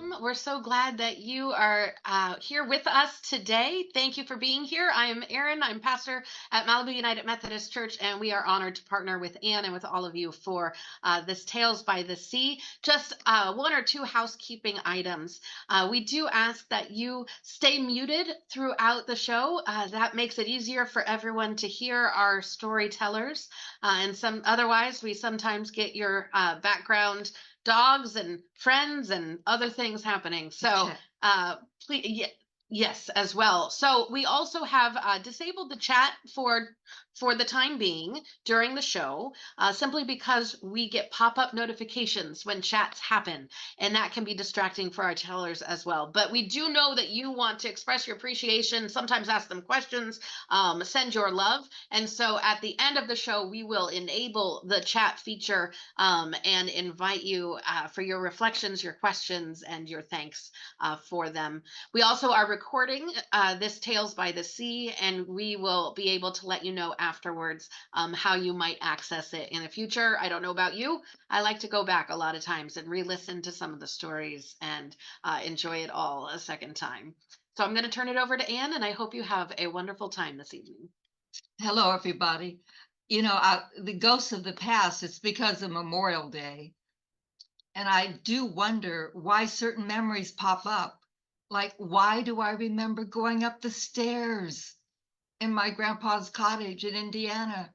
welcome. We're so glad that you are here with us today. Thank you for being here. I am Erin. I'm pastor at Malibu United Methodist Church, and we are honored to partner with Ann and with all of you for this Tales by the Sea. Just one or two housekeeping items. We do ask that you stay muted throughout the show. That makes it easier for everyone to hear our storytellers. Otherwise, we sometimes get your background dogs and friends and other things happening. So, please, yes, as well. So we also have disabled the chat for the time being during the show, simply because we get pop-up notifications when chats happen, and that can be distracting for our tellers as well. But we do know that you want to express your appreciation, sometimes ask them questions, send your love, and so at the end of the show, we will enable the chat feature and invite you for your reflections, your questions, and your thanks for them. We also are recording this Tales by the Sea, and we will be able to let you know afterwards how you might access it in the future. I don't know about you. I like to go back a lot of times and re-listen to some of the stories and enjoy it all a second time. So I'm going to turn it over to Anne, and I hope you have a wonderful time this evening. Hello, everybody. The ghosts of the past, it's because of Memorial Day. And I do wonder why certain memories pop up. Like, why do I remember going up the stairs in my grandpa's cottage in Indiana?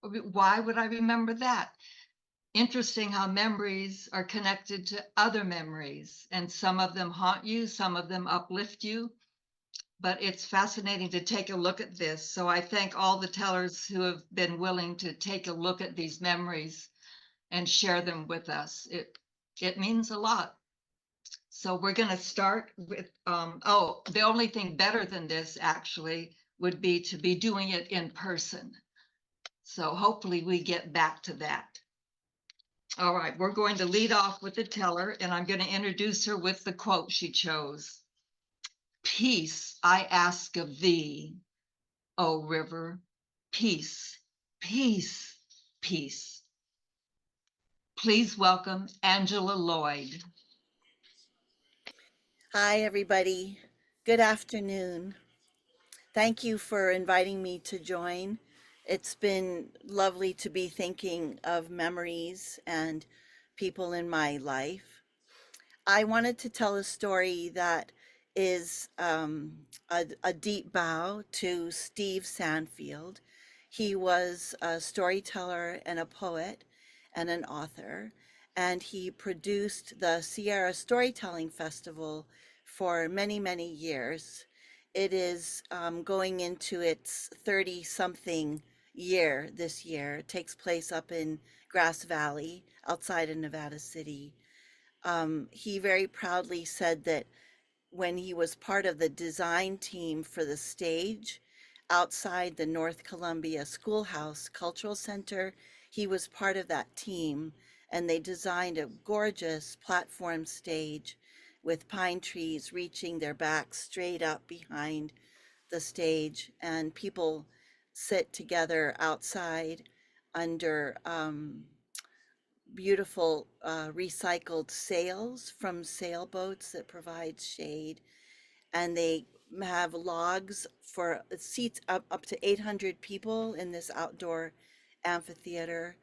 Why would I remember that? Interesting how memories are connected to other memories, and some of them haunt you, some of them uplift you. But it's fascinating to take a look at this. So I thank all the tellers who have been willing to take a look at these memories and share them with us. It means a lot. So we're going to start with, the only thing better than this actually would be to be doing it in person. So hopefully we get back to that. All right, we're going to lead off with the teller, and I'm going to introduce her with the quote she chose. Peace I ask of thee, O river, peace, peace, peace. Please welcome Angela Lloyd. Hi, everybody. Good afternoon. Thank you for inviting me to join. It's been lovely to be thinking of memories and people in my life. I wanted to tell a story that is a deep bow to Steve Sanfield. He was a storyteller and a poet and an author, and he produced the Sierra Storytelling Festival for many, many years. It is going into its 30 something year this year. It takes place up in Grass Valley outside of Nevada City. He very proudly said that when he was part of the design team for the stage outside the North Columbia Schoolhouse Cultural Center, he was part of that team, and they designed a gorgeous platform stage with pine trees reaching their backs straight up behind the stage, and people sit together outside under beautiful recycled sails from sailboats that provide shade, and they have logs for seats up to 800 people in this outdoor amphitheater,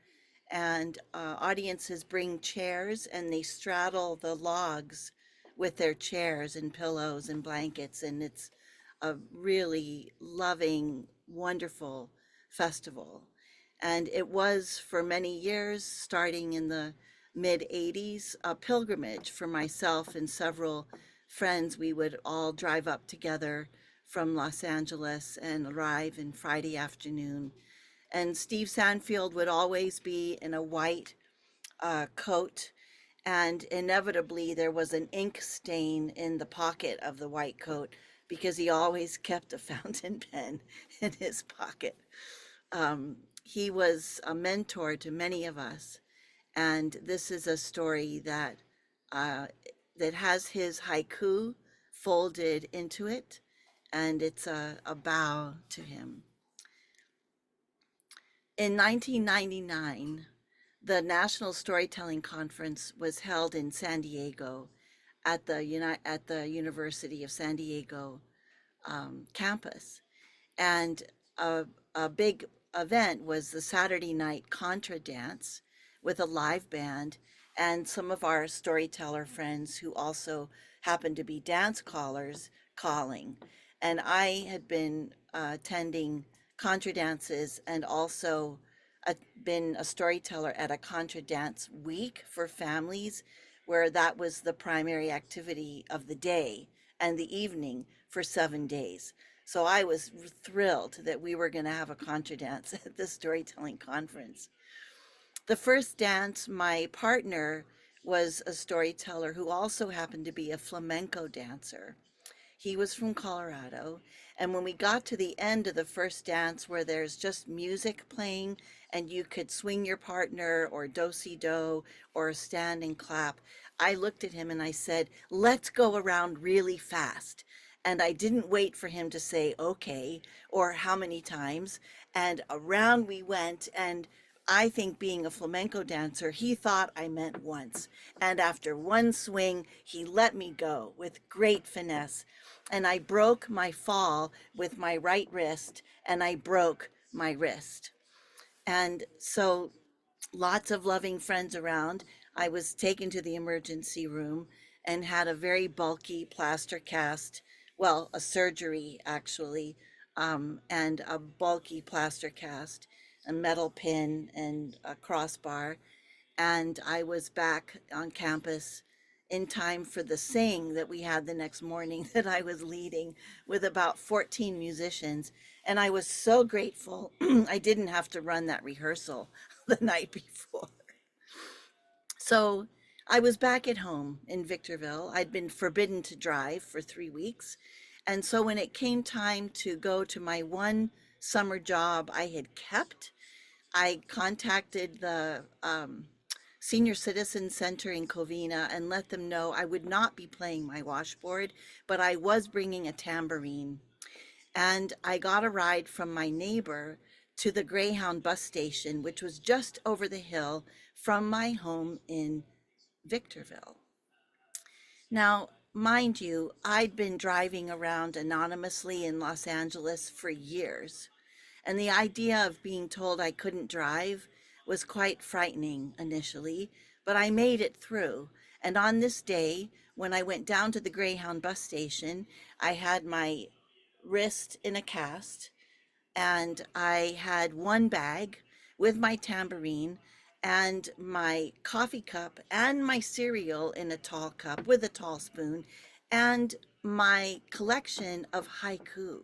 and audiences bring chairs and they straddle the logs with their chairs and pillows and blankets, and it's a really loving, wonderful festival. And it was for many years, starting in the mid 80s, a pilgrimage for myself and several friends. We would all drive up together from Los Angeles and arrive in Friday afternoon. And Steve Sanfield would always be in a white coat, and inevitably there was an ink stain in the pocket of the white coat because he always kept a fountain pen in his pocket. He was a mentor to many of us, and this is a story that that has his haiku folded into it, and it's a bow to him. In 1999, the National Storytelling Conference was held in San Diego, at the University of San Diego campus. And a big event was the Saturday night contra dance with a live band and some of our storyteller friends who also happened to be dance callers calling. And I had been attending contra dances and also been a storyteller at a contra dance week for families where that was the primary activity of the day and the evening for 7 days. So I was thrilled that we were going to have a contra dance at the storytelling conference. The first dance, my partner was a storyteller who also happened to be a flamenco dancer. He was from Colorado. And when we got to the end of the first dance where there's just music playing and you could swing your partner or do-si-do or stand and clap, I looked at him and I said, let's go around really fast. And I didn't wait for him to say, okay, or how many times. And around we went. And I think being a flamenco dancer, he thought I meant once. And after one swing, he let me go with great finesse. And I broke my fall with my right wrist, and I broke my wrist. And so lots of loving friends around. I was taken to the emergency room and had a very bulky plaster cast, well, a surgery actually, and a bulky plaster cast, a metal pin and a crossbar. And I was back on campus in time for the sing that we had the next morning that I was leading with about 14 musicians. And I was so grateful I didn't have to run that rehearsal the night before. So I was back at home in Victorville. I'd been forbidden to drive for 3 weeks. And so when it came time to go to my one summer job I had kept, I contacted the Senior Citizen Center in Covina and let them know I would not be playing my washboard, but I was bringing a tambourine. And I got a ride from my neighbor to the Greyhound bus station, which was just over the hill from my home in Victorville. Now, mind you, I'd been driving around anonymously in Los Angeles for years. And the idea of being told I couldn't drive was quite frightening initially, but I made it through. And on this day, when I went down to the Greyhound bus station, I had my wrist in a cast and I had one bag with my tambourine and my coffee cup and my cereal in a tall cup with a tall spoon and my collection of haiku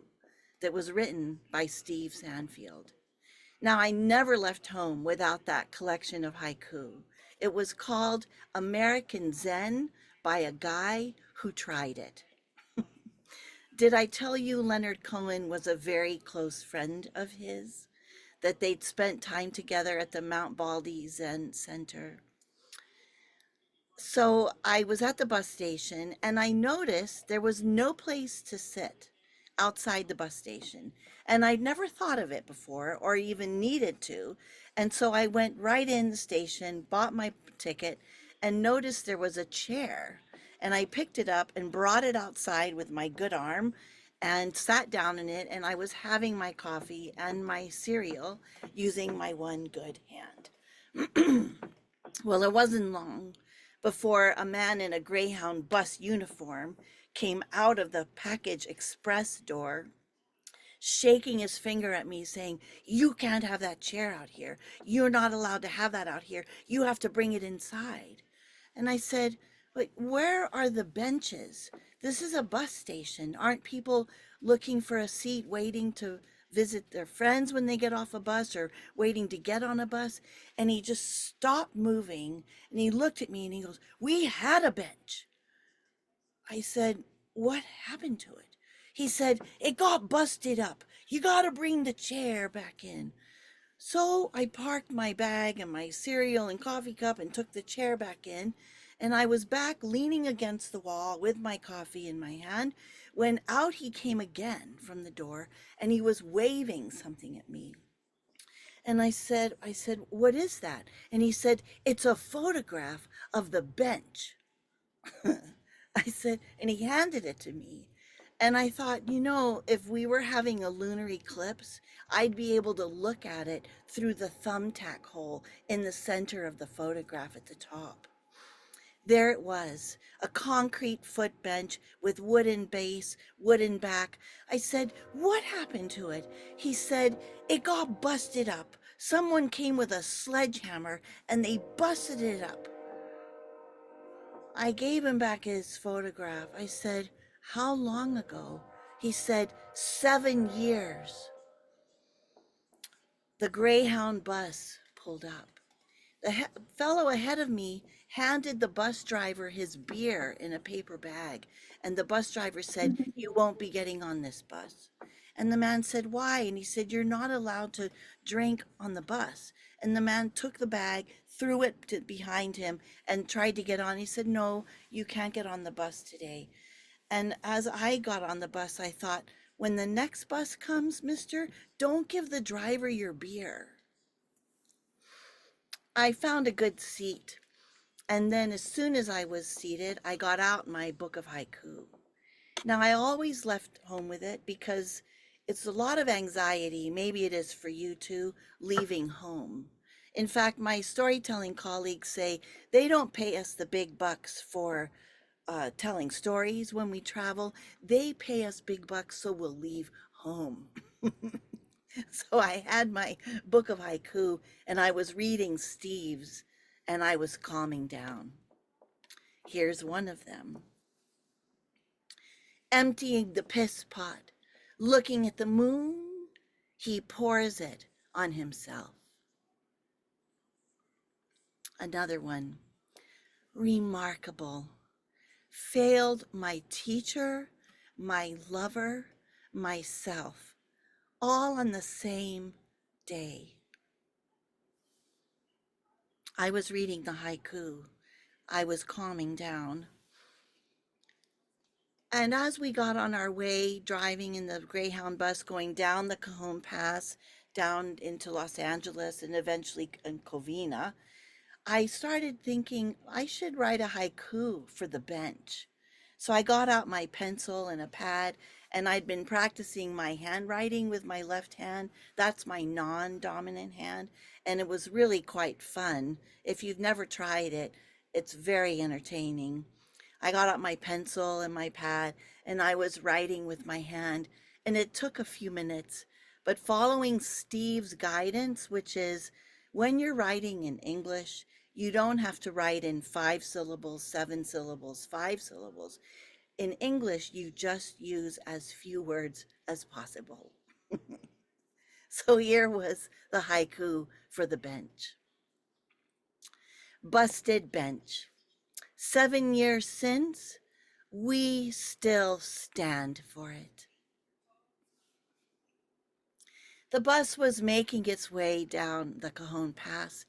that was written by Steve Sanfield. Now, I never left home without that collection of haiku. It was called American Zen by a guy who tried it. Did I tell you Leonard Cohen was a very close friend of his? That they'd spent time together at the Mount Baldy Zen Center? So I was at the bus station and I noticed there was no place to sit outside the bus station. And I'd never thought of it before or even needed to. And so I went right in the station, bought my ticket, and noticed there was a chair. And I picked it up and brought it outside with my good arm and sat down in it. And I was having my coffee and my cereal using my one good hand. Well, it wasn't long before a man in a Greyhound bus uniform came out of the package express door, shaking his finger at me, saying, "You can't have that chair out here. You're not allowed to have that out here. You have to bring it inside." And I said, "But where are the benches? This is a bus station. Aren't people looking for a seat, waiting to visit their friends when they get off a bus or waiting to get on a bus?" And he just stopped moving and he looked at me and he goes, "We had a bench." I said, "What happened to it?" He said, "It got busted up. You got to bring the chair back in." So I parked my bag and my cereal and coffee cup and took the chair back in. And I was back leaning against the wall with my coffee in my hand when out he came again from the door and he was waving something at me. And I said, "What is that?" And he said, "It's a photograph of the bench." I said, and he handed it to me. And I thought, if we were having a lunar eclipse, I'd be able to look at it through the thumbtack hole in the center of the photograph at the top. There it was, a concrete foot bench with wooden base, wooden back. I said, "What happened to it?" He said, "It got busted up. Someone came with a sledgehammer and they busted it up." I gave him back his photograph. I said, "How long ago?" He said, 7 years. The Greyhound bus pulled up. The fellow ahead of me handed the bus driver his beer in a paper bag. And the bus driver said, "You won't be getting on this bus." And the man said, "Why?" And he said, "You're not allowed to drink on the bus." And the man took the bag, threw it behind him, and tried to get on. He said, "No, you can't get on the bus today." And as I got on the bus, I thought, when the next bus comes, mister, don't give the driver your beer. I found a good seat. And then as soon as I was seated, I got out my book of haiku. Now, I always left home with it because it's a lot of anxiety. Maybe it is for you too, leaving home. In fact, my storytelling colleagues say they don't pay us the big bucks for telling stories when we travel. They pay us big bucks so we'll leave home. So I had my book of haiku and I was reading Steve's and I was calming down. Here's one of them. Emptying the piss pot, looking at the moon, he pours it on himself. Another one. Remarkable. Failed my teacher, my lover, myself, all on the same day. I was reading the haiku. I was calming down. And as we got on our way, driving in the Greyhound bus, going down the Cajon Pass, down into Los Angeles, and eventually in Covina, I started thinking I should write a haiku for the bench. So I got out my pencil and a pad, and I'd been practicing my handwriting with my left hand. That's my non-dominant hand, and it was really quite fun. If you've never tried it, it's very entertaining. I got out my pencil and my pad, and I was writing with my hand, and it took a few minutes. But following Steve's guidance, which is when you're writing in English, you don't have to write in 5 syllables, 7 syllables, 5 syllables. In English, you just use as few words as possible. So here was the haiku for the bench. Busted bench. 7 years since, we still stand for it. The bus was making its way down the Cajon Pass,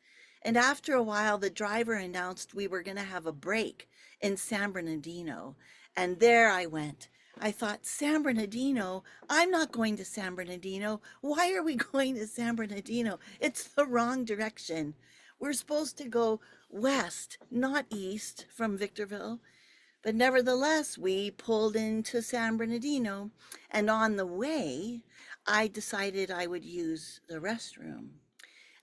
and after a while, the driver announced we were going to have a break in San Bernardino. And there I went. I thought, San Bernardino? I'm not going to San Bernardino. Why are we going to San Bernardino? It's the wrong direction. We're supposed to go west, not east, from Victorville. But nevertheless, we pulled into San Bernardino, and on the way, I decided I would use the restroom.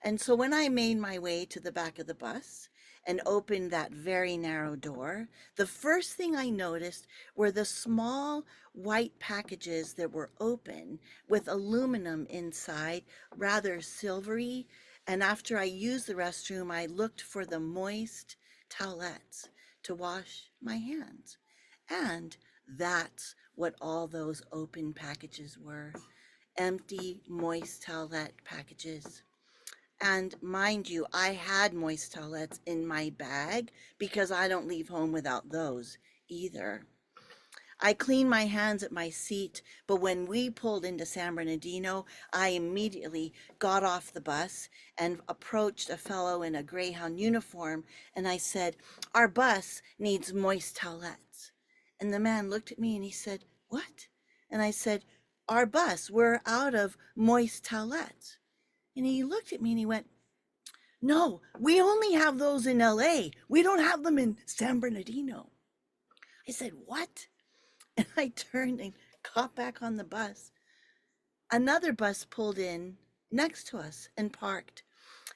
And so when I made my way to the back of the bus and opened that very narrow door, the first thing I noticed were the small white packages that were open with aluminum inside, rather silvery. And after I used the restroom, I looked for the moist towelettes to wash my hands. And that's what all those open packages were. Empty, moist towelette packages. And mind you, I had moist towelettes in my bag because I don't leave home without those either. I cleaned my hands at my seat, but when we pulled into San Bernardino, I immediately got off the bus and approached a fellow in a Greyhound uniform, and I said, "Our bus needs moist towelettes." And the man looked at me and he said, "What?" And I said, "Our bus, we're out of moist towelettes." And he looked at me and he went, "No, we only have those in LA. We don't have them in San Bernardino." I said, what? And I turned and got back on the bus. Another bus pulled in next to us and parked.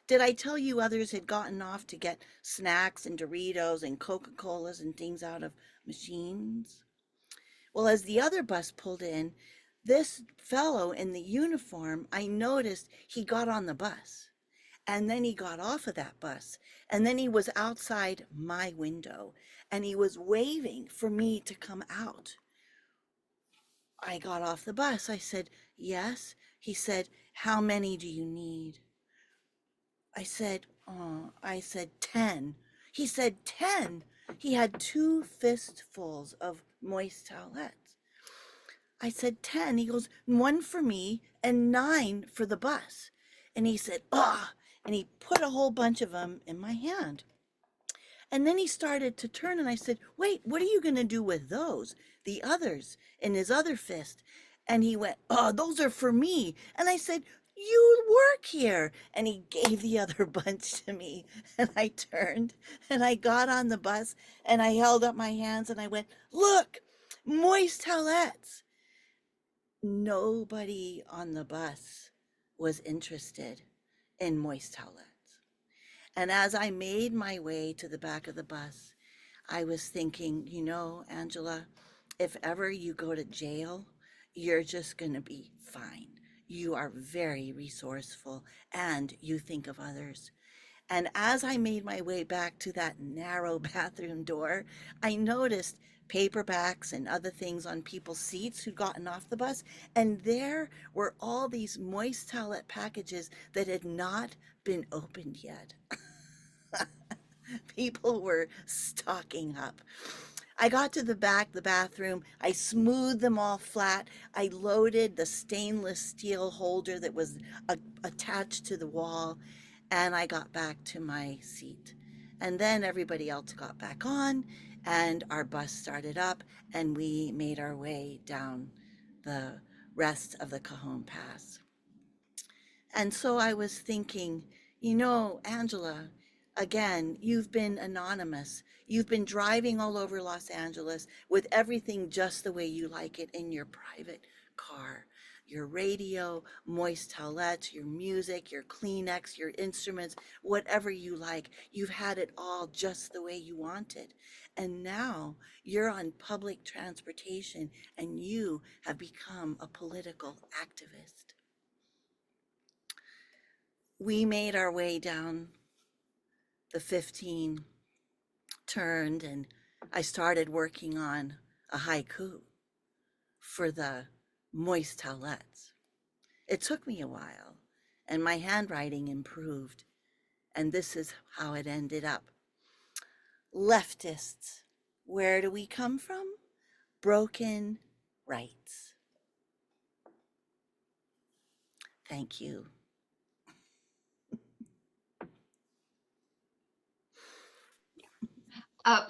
Did I tell you others had gotten off to get snacks and Doritos and Coca-Colas and things out of machines? Well, as the other bus pulled in, this fellow in the uniform, I noticed he got on the bus and then he got off of that bus and then he was outside my window and he was waving for me to come out. I got off the bus. I said, yes. He said, how many do you need? I said, 10. He said, 10. He had 2 fistfuls of moist towelettes. I said, 10. He goes, 1 for me and 9 for the bus. And he said, and he put a whole bunch of them in my hand. And then he started to turn and I said, wait, what are you going to do with those? The others in his other fist. And he went, those are for me. And I said, you work here. And he gave the other bunch to me. And I turned and I got on the bus and I held up my hands and I went, look, moist towelettes. Nobody on the bus was interested in moist towelettes. And as I made my way to the back of the bus, I was thinking, you know, Angela, if ever you go to jail, you're just going to be fine. You are very resourceful and you think of others. And as I made my way back to that narrow bathroom door, I noticed paperbacks and other things on people's seats who'd gotten off the bus. And there were all these moist towelette packages that had not been opened yet. People were stocking up. I got to the back, the bathroom. I smoothed them all flat. I loaded the stainless steel holder that was attached to the wall, and I got back to my seat. And then everybody else got back on, and our bus started up, and we made our way down the rest of the Cajon Pass. And so I was thinking, you know, Angela, again, you've been anonymous. You've been driving all over Los Angeles with everything just the way you like it in your private car. Your radio, moist towelettes, your music, your Kleenex, your instruments, whatever you like. You've had it all just the way you wanted. And now you're on public transportation and you have become a political activist. We made our way down the 15, turned, and I started working on a haiku for the moist towelettes. It took me a while, and my handwriting improved, and this is how it ended up. Leftists, where do we come from? Broken rights. Thank you.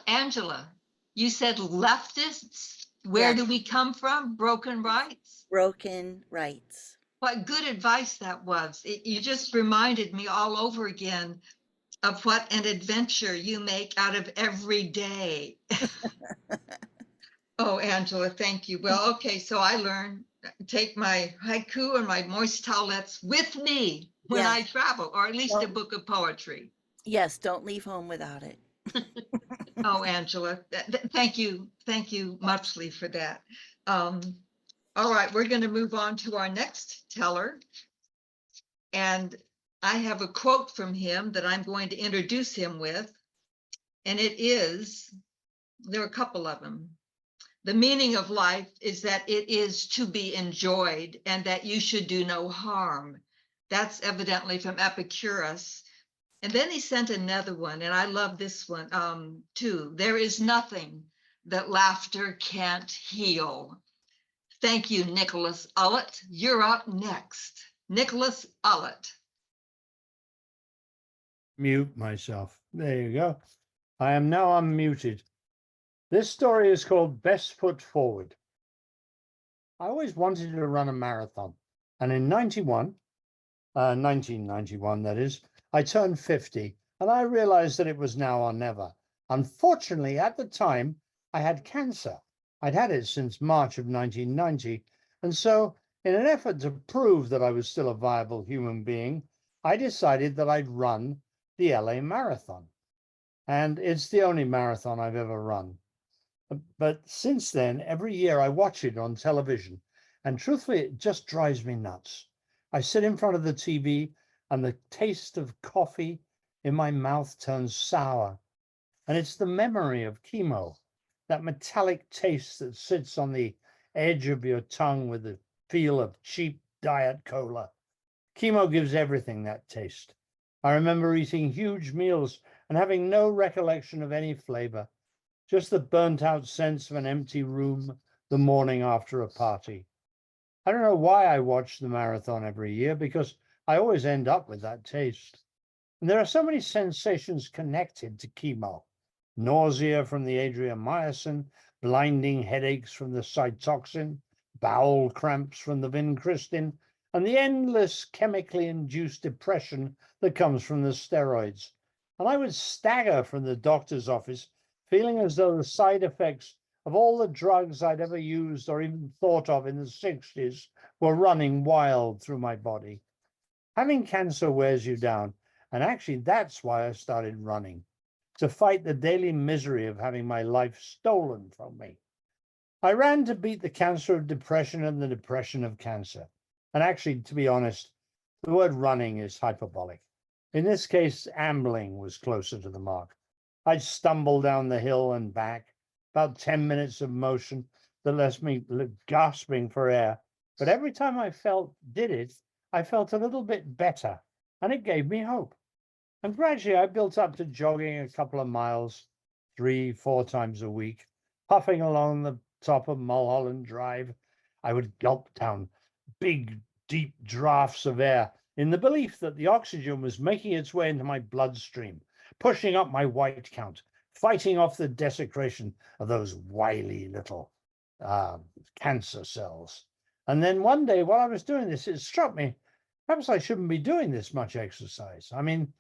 Angela, you said leftists. Where Yes. do we come from? Broken rights. Broken rights. What good advice that was. You just reminded me all over again of what an adventure you make out of every day. Oh, Angela, thank you. Well, okay, so I learned, take my haiku and my moist towelettes with me when Yes. I travel, or at least a Well- book of poetry. Yes, don't leave home without it. Oh, Angela, thank you muchly for that. All right, we're going to move on to our next teller. And I have a quote from him that I'm going to introduce him with. And it is, there are a couple of them. The meaning of life is that it is to be enjoyed and that you should do no harm. That's evidently from Epicurus. And then he sent another one, and I love this one too. There is nothing that laughter can't heal. Thank you, Nicholas Ullett. You're up next. Nicholas Ullett. Mute myself. There you go. I am now unmuted. This story is called Best Foot Forward. I always wanted to run a marathon, and in 1991, that is, I turned 50, and I realized that it was now or never. Unfortunately, at the time, I had cancer. I'd had it since March of 1990. And so, in an effort to prove that I was still a viable human being, I decided that I'd run the LA Marathon. And it's the only marathon I've ever run. But since then, every year I watch it on television. And truthfully, it just drives me nuts. I sit in front of the TV and the taste of coffee in my mouth turns sour. And it's the memory of chemo, that metallic taste that sits on the edge of your tongue with the feel of cheap diet cola. Chemo gives everything that taste. I remember eating huge meals and having no recollection of any flavor, just the burnt out sense of an empty room the morning after a party. I don't know why I watch the marathon every year, because I always end up with that taste. And there are so many sensations connected to chemo. Nausea from the adriamycin, blinding headaches from the cytoxin, bowel cramps from the vincristine, and the endless chemically induced depression that comes from the steroids. And I would stagger from the doctor's office feeling as though the side effects of all the drugs I'd ever used or even thought of in the 60s were running wild through my body. Having cancer wears you down, and actually that's why I started running, to fight the daily misery of having my life stolen from me. I ran to beat the cancer of depression and the depression of cancer. And actually, to be honest, the word running is hyperbolic. In this case, ambling was closer to the mark. I'd stumble down the hill and back, about 10 minutes of motion that left me gasping for air. But every time I did it, I felt a little bit better, and it gave me hope. And gradually I built up to jogging a couple of miles, 3-4 times a week, puffing along the top of Mulholland Drive. I would gulp down big, deep draughts of air in the belief that the oxygen was making its way into my bloodstream, pushing up my white count, fighting off the desecration of those wily little cancer cells. And then one day while I was doing this, it struck me, perhaps I shouldn't be doing this much exercise. I mean,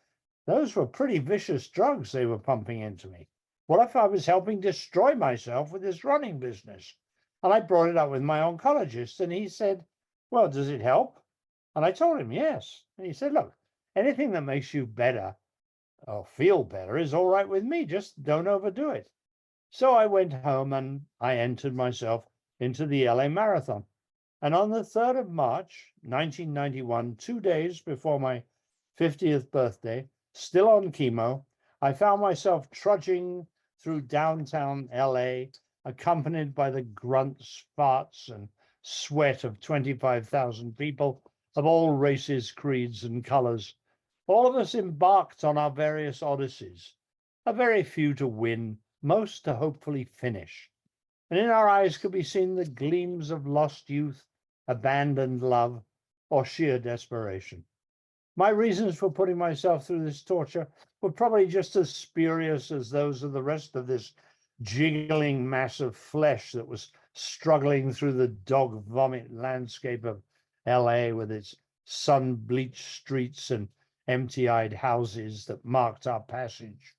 those were pretty vicious drugs they were pumping into me. What if I was helping destroy myself with this running business? And I brought it up with my oncologist, and he said, well, does it help? And I told him, yes. And he said, look, anything that makes you better or feel better is all right with me. Just don't overdo it. So I went home and I entered myself into the LA Marathon. And on the 3rd of March, 1991, 2 days before my 50th birthday, still on chemo, I found myself trudging through downtown LA, accompanied by the grunts, farts, and sweat of 25,000 people of all races, creeds, and colors. All of us embarked on our various odysseys, a very few to win, most to hopefully finish. And in our eyes could be seen the gleams of lost youth, abandoned love, or sheer desperation. My reasons for putting myself through this torture were probably just as spurious as those of the rest of this jiggling mass of flesh that was struggling through the dog vomit landscape of LA with its sun-bleached streets and empty-eyed houses that marked our passage.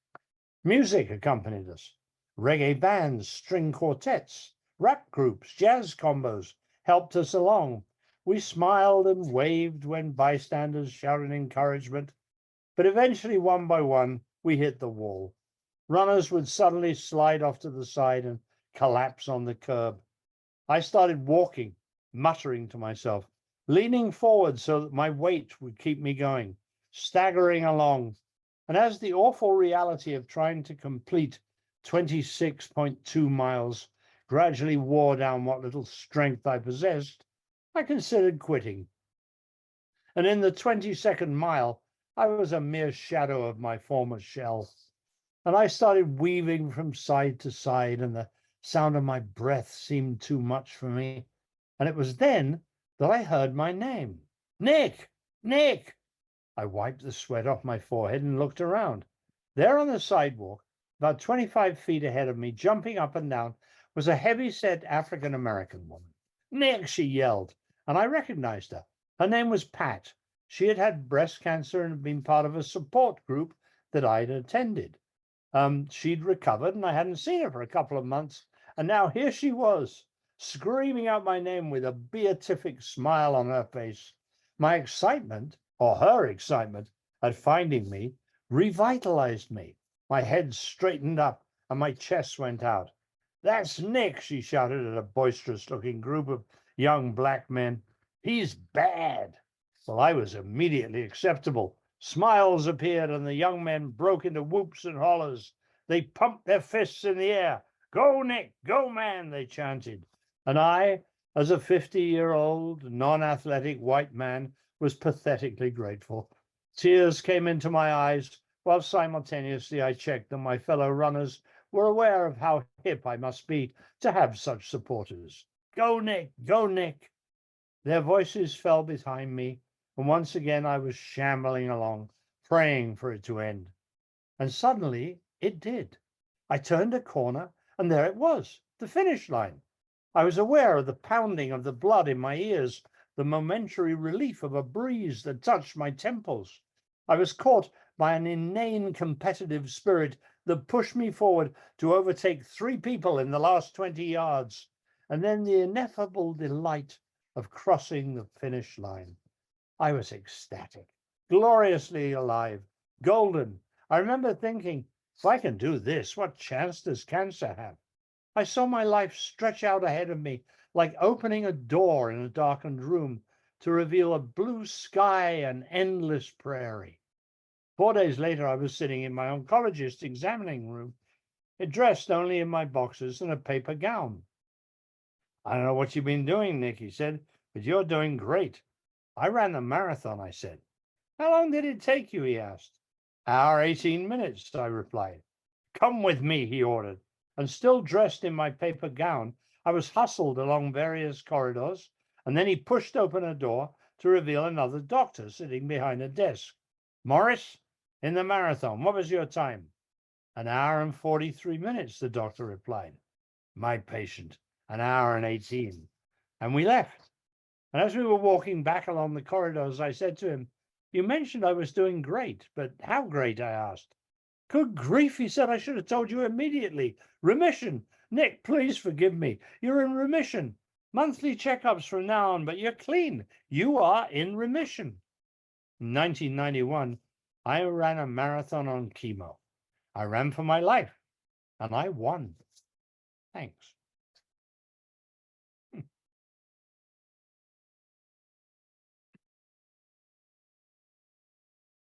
Music accompanied us. Reggae bands, string quartets, rap groups, jazz combos helped us along. We smiled and waved when bystanders shouted encouragement, but eventually, one by one, we hit the wall. Runners would suddenly slide off to the side and collapse on the curb. I started walking, muttering to myself, leaning forward so that my weight would keep me going, staggering along. And as the awful reality of trying to complete 26.2 miles gradually wore down what little strength I possessed, I considered quitting. And in the 22nd mile, I was a mere shadow of my former self. And I started weaving from side to side, and the sound of my breath seemed too much for me. And it was then that I heard my name. Nick! Nick! I wiped the sweat off my forehead and looked around. There on the sidewalk, about 25 feet ahead of me, jumping up and down, was a heavy-set African-American woman. Nick, she yelled, and I recognized her. Her name was Pat. She had had breast cancer and had been part of a support group that I'd attended. She'd recovered and I hadn't seen her for a couple of months. And now here she was, screaming out my name with a beatific smile on her face. My excitement, or her excitement, at finding me revitalized me. My head straightened up and my chest went out. "That's Nick," she shouted at a boisterous-looking group of young black men. "He's bad." Well, I was immediately acceptable. Smiles appeared and the young men broke into whoops and hollers. They pumped their fists in the air. "Go, Nick! Go, man!" they chanted. And I, as a 50-year-old, non-athletic white man, was pathetically grateful. Tears came into my eyes, while simultaneously I checked that my fellow runners were aware of how hip I must be to have such supporters. "Go, Nick! Go, Nick!" Their voices fell behind me, and once again I was shambling along, praying for it to end. And suddenly it did. I turned a corner, and there it was, the finish line. I was aware of the pounding of the blood in my ears, the momentary relief of a breeze that touched my temples. I was caught by an inane competitive spirit that pushed me forward to overtake 3 people in the last 20 yards, and then the ineffable delight of crossing the finish line. I was ecstatic, gloriously alive, golden. I remember thinking, if I can do this, what chance does cancer have? I saw my life stretch out ahead of me, like opening a door in a darkened room to reveal a blue sky and endless prairie. 4 days later, I was sitting in my oncologist's examining room, dressed only in my boxers and a paper gown. "I don't know what you've been doing, Nick," he said, "but you're doing great." "I ran the marathon," I said. "How long did it take you?" he asked. "Hour, 18 minutes, I replied. "Come with me," he ordered, and still dressed in my paper gown, I was hustled along various corridors, and then he pushed open a door to reveal another doctor sitting behind a desk. "Morris, in the marathon, what was your time?" "An hour and 43 minutes, the doctor replied. "My patient, an hour and 18. And we left. And as we were walking back along the corridors, I said to him, "You mentioned I was doing great, but how great?" I asked. "Good grief," he said, "I should have told you immediately. Remission. Nick, please forgive me. You're in remission. Monthly checkups from now on, but you're clean. You are in remission." In 1991, I ran a marathon on chemo. I ran for my life, and I won. Thanks.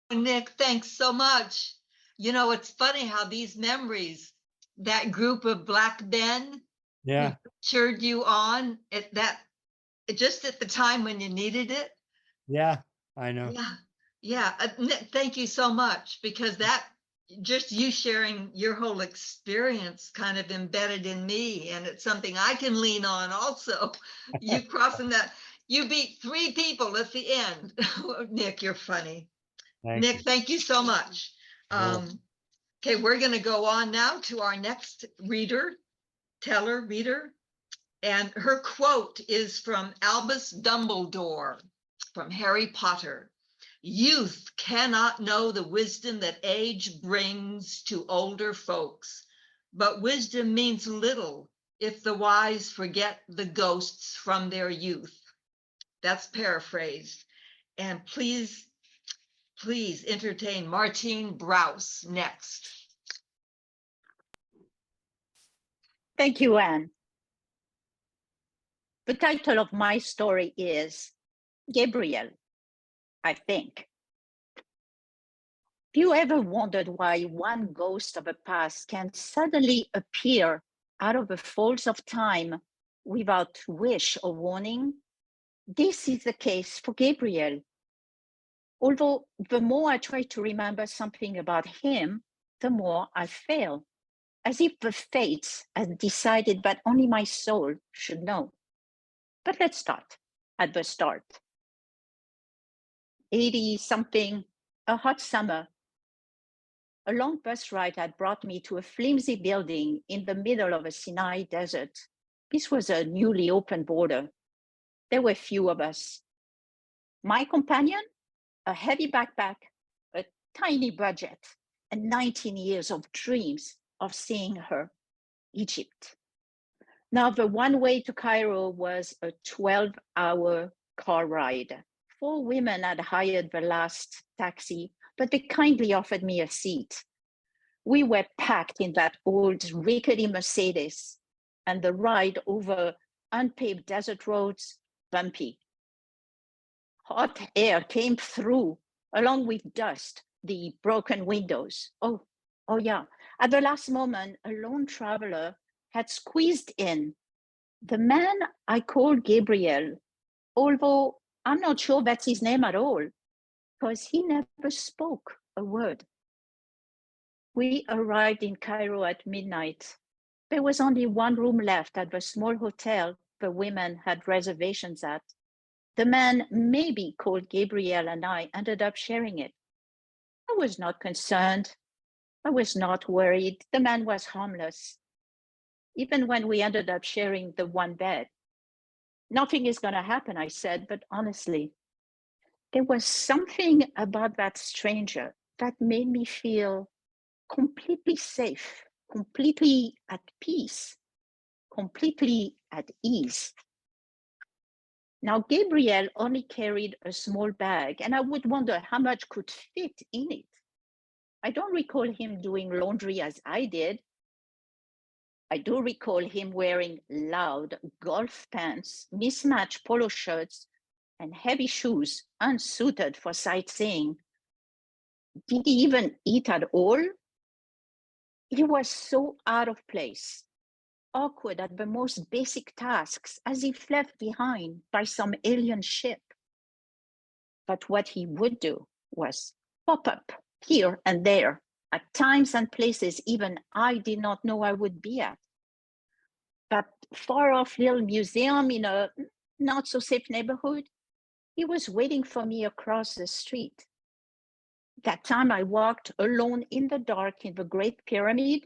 Nick, thanks so much. You know, it's funny how these memories, that group of black men Yeah, who cheered you on at that, just at the time when you needed it. yeah, I know. Yeah, yeah. Nick, thank you so much, because that, just you sharing your whole experience kind of embedded in me, and it's something I can lean on also. You crossing that, you beat 3 people at the end. Nick, you're funny. Thank Nick, you. thank you so much. Sure. Okay, we're going to go on now to our next reader, reader. And her quote is from Albus Dumbledore from Harry Potter. "Youth cannot know the wisdom that age brings to older folks, but wisdom means little if the wise forget the ghosts from their youth." That's paraphrased. And please entertain Martine Brouse next. Thank you, Anne. The title of my story is Gabriel, I think. Have you ever wondered why one ghost of a past can suddenly appear out of the folds of time without wish or warning? This is the case for Gabriel. Although the more I try to remember something about him, the more I fail, as if the fates had decided that only my soul should know. But let's start at the start. 80-something, a hot summer. A long bus ride had brought me to a flimsy building in the middle of a Sinai desert. This was a newly opened border. There were few of us. My companion, a heavy backpack, a tiny budget, and 19 years of dreams of seeing her, Egypt. Now, the one way to Cairo was a 12-hour car ride. 4 women had hired the last taxi, but they kindly offered me a seat. We were packed in that old rickety Mercedes, and the ride over unpaved desert roads, bumpy. Hot air came through, along with dust, the broken windows. Oh yeah. At the last moment, a lone traveler had squeezed in. The man I called Gabriel, although I'm not sure that's his name at all, because he never spoke a word. We arrived in Cairo at midnight. There was only one room left at the small hotel the women had reservations at. The man maybe called Gabriel and I ended up sharing it. I was not concerned. I was not worried. The man was harmless. Even when we ended up sharing the one bed. Nothing is going to happen, I said, but honestly, there was something about that stranger that made me feel completely safe, completely at peace, completely at ease. Now, Gabriel only carried a small bag, and I would wonder how much could fit in it. I don't recall him doing laundry as I did. I do recall him wearing loud golf pants, mismatched polo shirts, and heavy shoes unsuited for sightseeing. Did he even eat at all? He was so out of place, awkward at the most basic tasks, as if left behind by some alien ship. But what he would do was pop up here and there at times and places even I did not know I would be at. That far-off little museum in a not-so-safe neighborhood, he was waiting for me across the street. That time I walked alone in the dark in the Great Pyramid,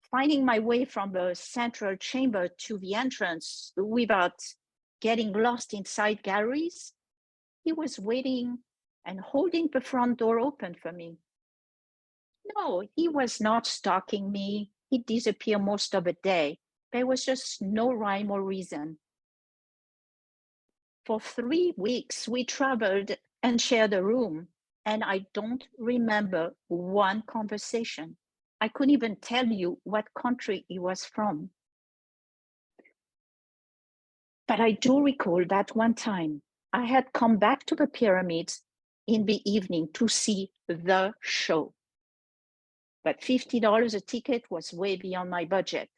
finding my way from the central chamber to the entrance without getting lost inside galleries. He was waiting and holding the front door open for me. No, he was not stalking me. He'd disappear most of the day. There was just no rhyme or reason. For 3 weeks, we traveled and shared a room, and I don't remember one conversation. I couldn't even tell you what country he was from. But I do recall that one time I had come back to the pyramids in the evening to see the show. But $50 a ticket was way beyond my budget.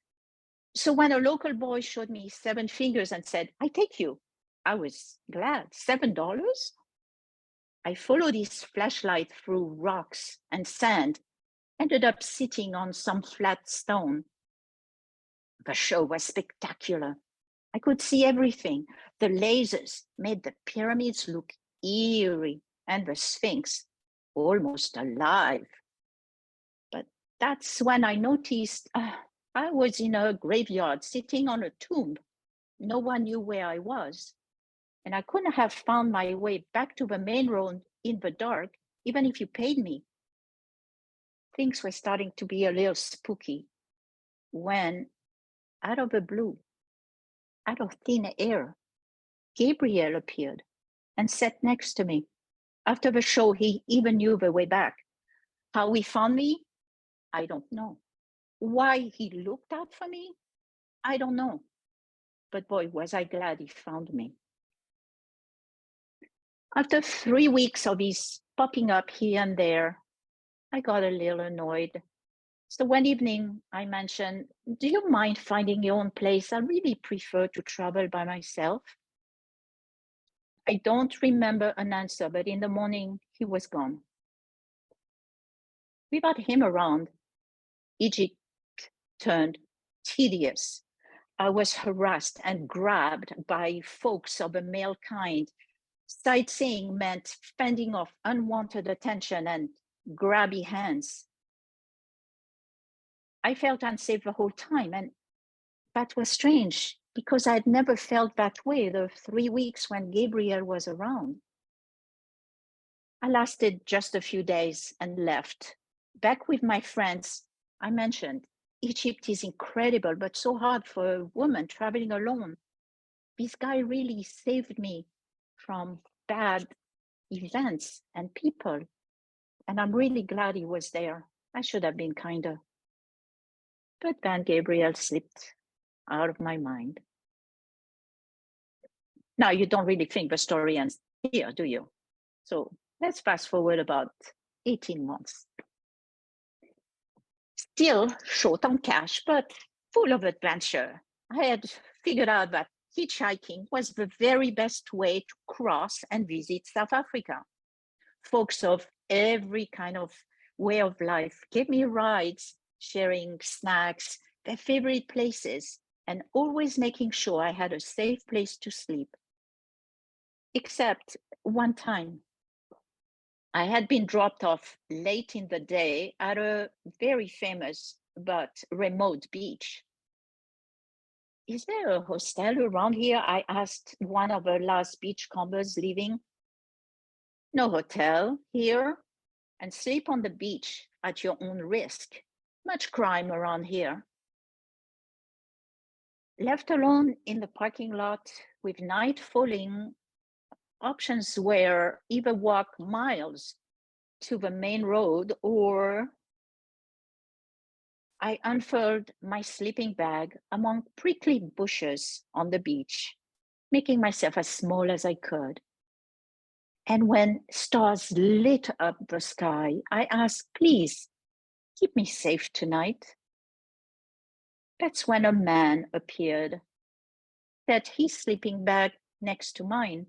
So when a local boy showed me 7 fingers and said, "I take you," I was glad. $7? I followed his flashlight through rocks and sand, ended up sitting on some flat stone. The show was spectacular. I could see everything. The lasers made the pyramids look eerie and the Sphinx almost alive. But that's when I noticed I was in a graveyard sitting on a tomb. No one knew where I was. And I couldn't have found my way back to the main road in the dark, even if you paid me. Things were starting to be a little spooky when, out of the blue, out of thin air, Gabriel appeared and sat next to me. After the show, he even knew the way back. How he found me, I don't know. Why he looked out for me, I don't know. But boy, was I glad he found me. After 3 weeks of his popping up here and there, I got a little annoyed. So one evening I mentioned, "Do you mind finding your own place? I really prefer to travel by myself." I don't remember an answer, but in the morning he was gone. Without him around, Egypt turned tedious. I was harassed and grabbed by folks of a male kind. Sightseeing meant fending off unwanted attention and grabby hands. I felt unsafe the whole time, and that was strange because I had never felt that way the 3 weeks when Gabriel was around. I lasted just a few days and left, back with my friends, I mentioned Egypt is incredible, but so hard for a woman traveling alone. This guy really saved me from bad events and people. And I'm really glad he was there. I should have been kinder. But then Gabriel slipped out of my mind. Now, you don't really think the story ends here, do you? So let's fast forward about 18 months. Still short on cash, but full of adventure. I had figured out that hitchhiking was the very best way to cross and visit South Africa. Folks of every kind of way of life gave me rides, sharing snacks, their favorite places, and always making sure I had a safe place to sleep. Except one time, I had been dropped off late in the day at a very famous but remote beach. Is there a hostel around here? I asked one of the last beachcombers leaving. No hotel here, and sleep on the beach at your own risk. Much crime around here. Left alone in the parking lot with night falling, options were either walk miles to the main road or I unfurled my sleeping bag among prickly bushes on the beach, making myself as small as I could. And when stars lit up the sky, I asked, please, keep me safe tonight. That's when a man appeared, set his sleeping bag next to mine.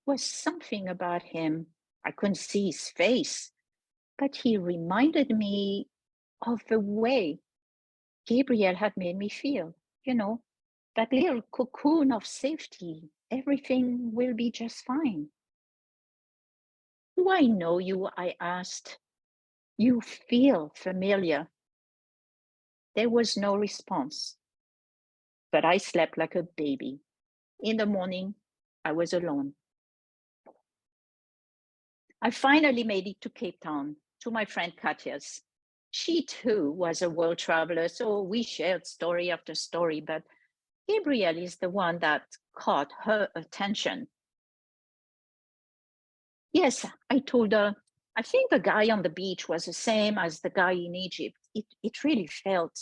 Was something about him. I couldn't see his face, but he reminded me of the way Gabriel had made me feel, you know, that little cocoon of safety. Everything will be just fine. Do I know you? I asked. You feel familiar. There was no response, but I slept like a baby. In the morning, I was alone. I finally made it to Cape Town, to my friend Katja's. She too was a world traveler, so we shared story after story, but Gabriel is the one that caught her attention. Yes, I told her, I think the guy on the beach was the same as the guy in Egypt. It really felt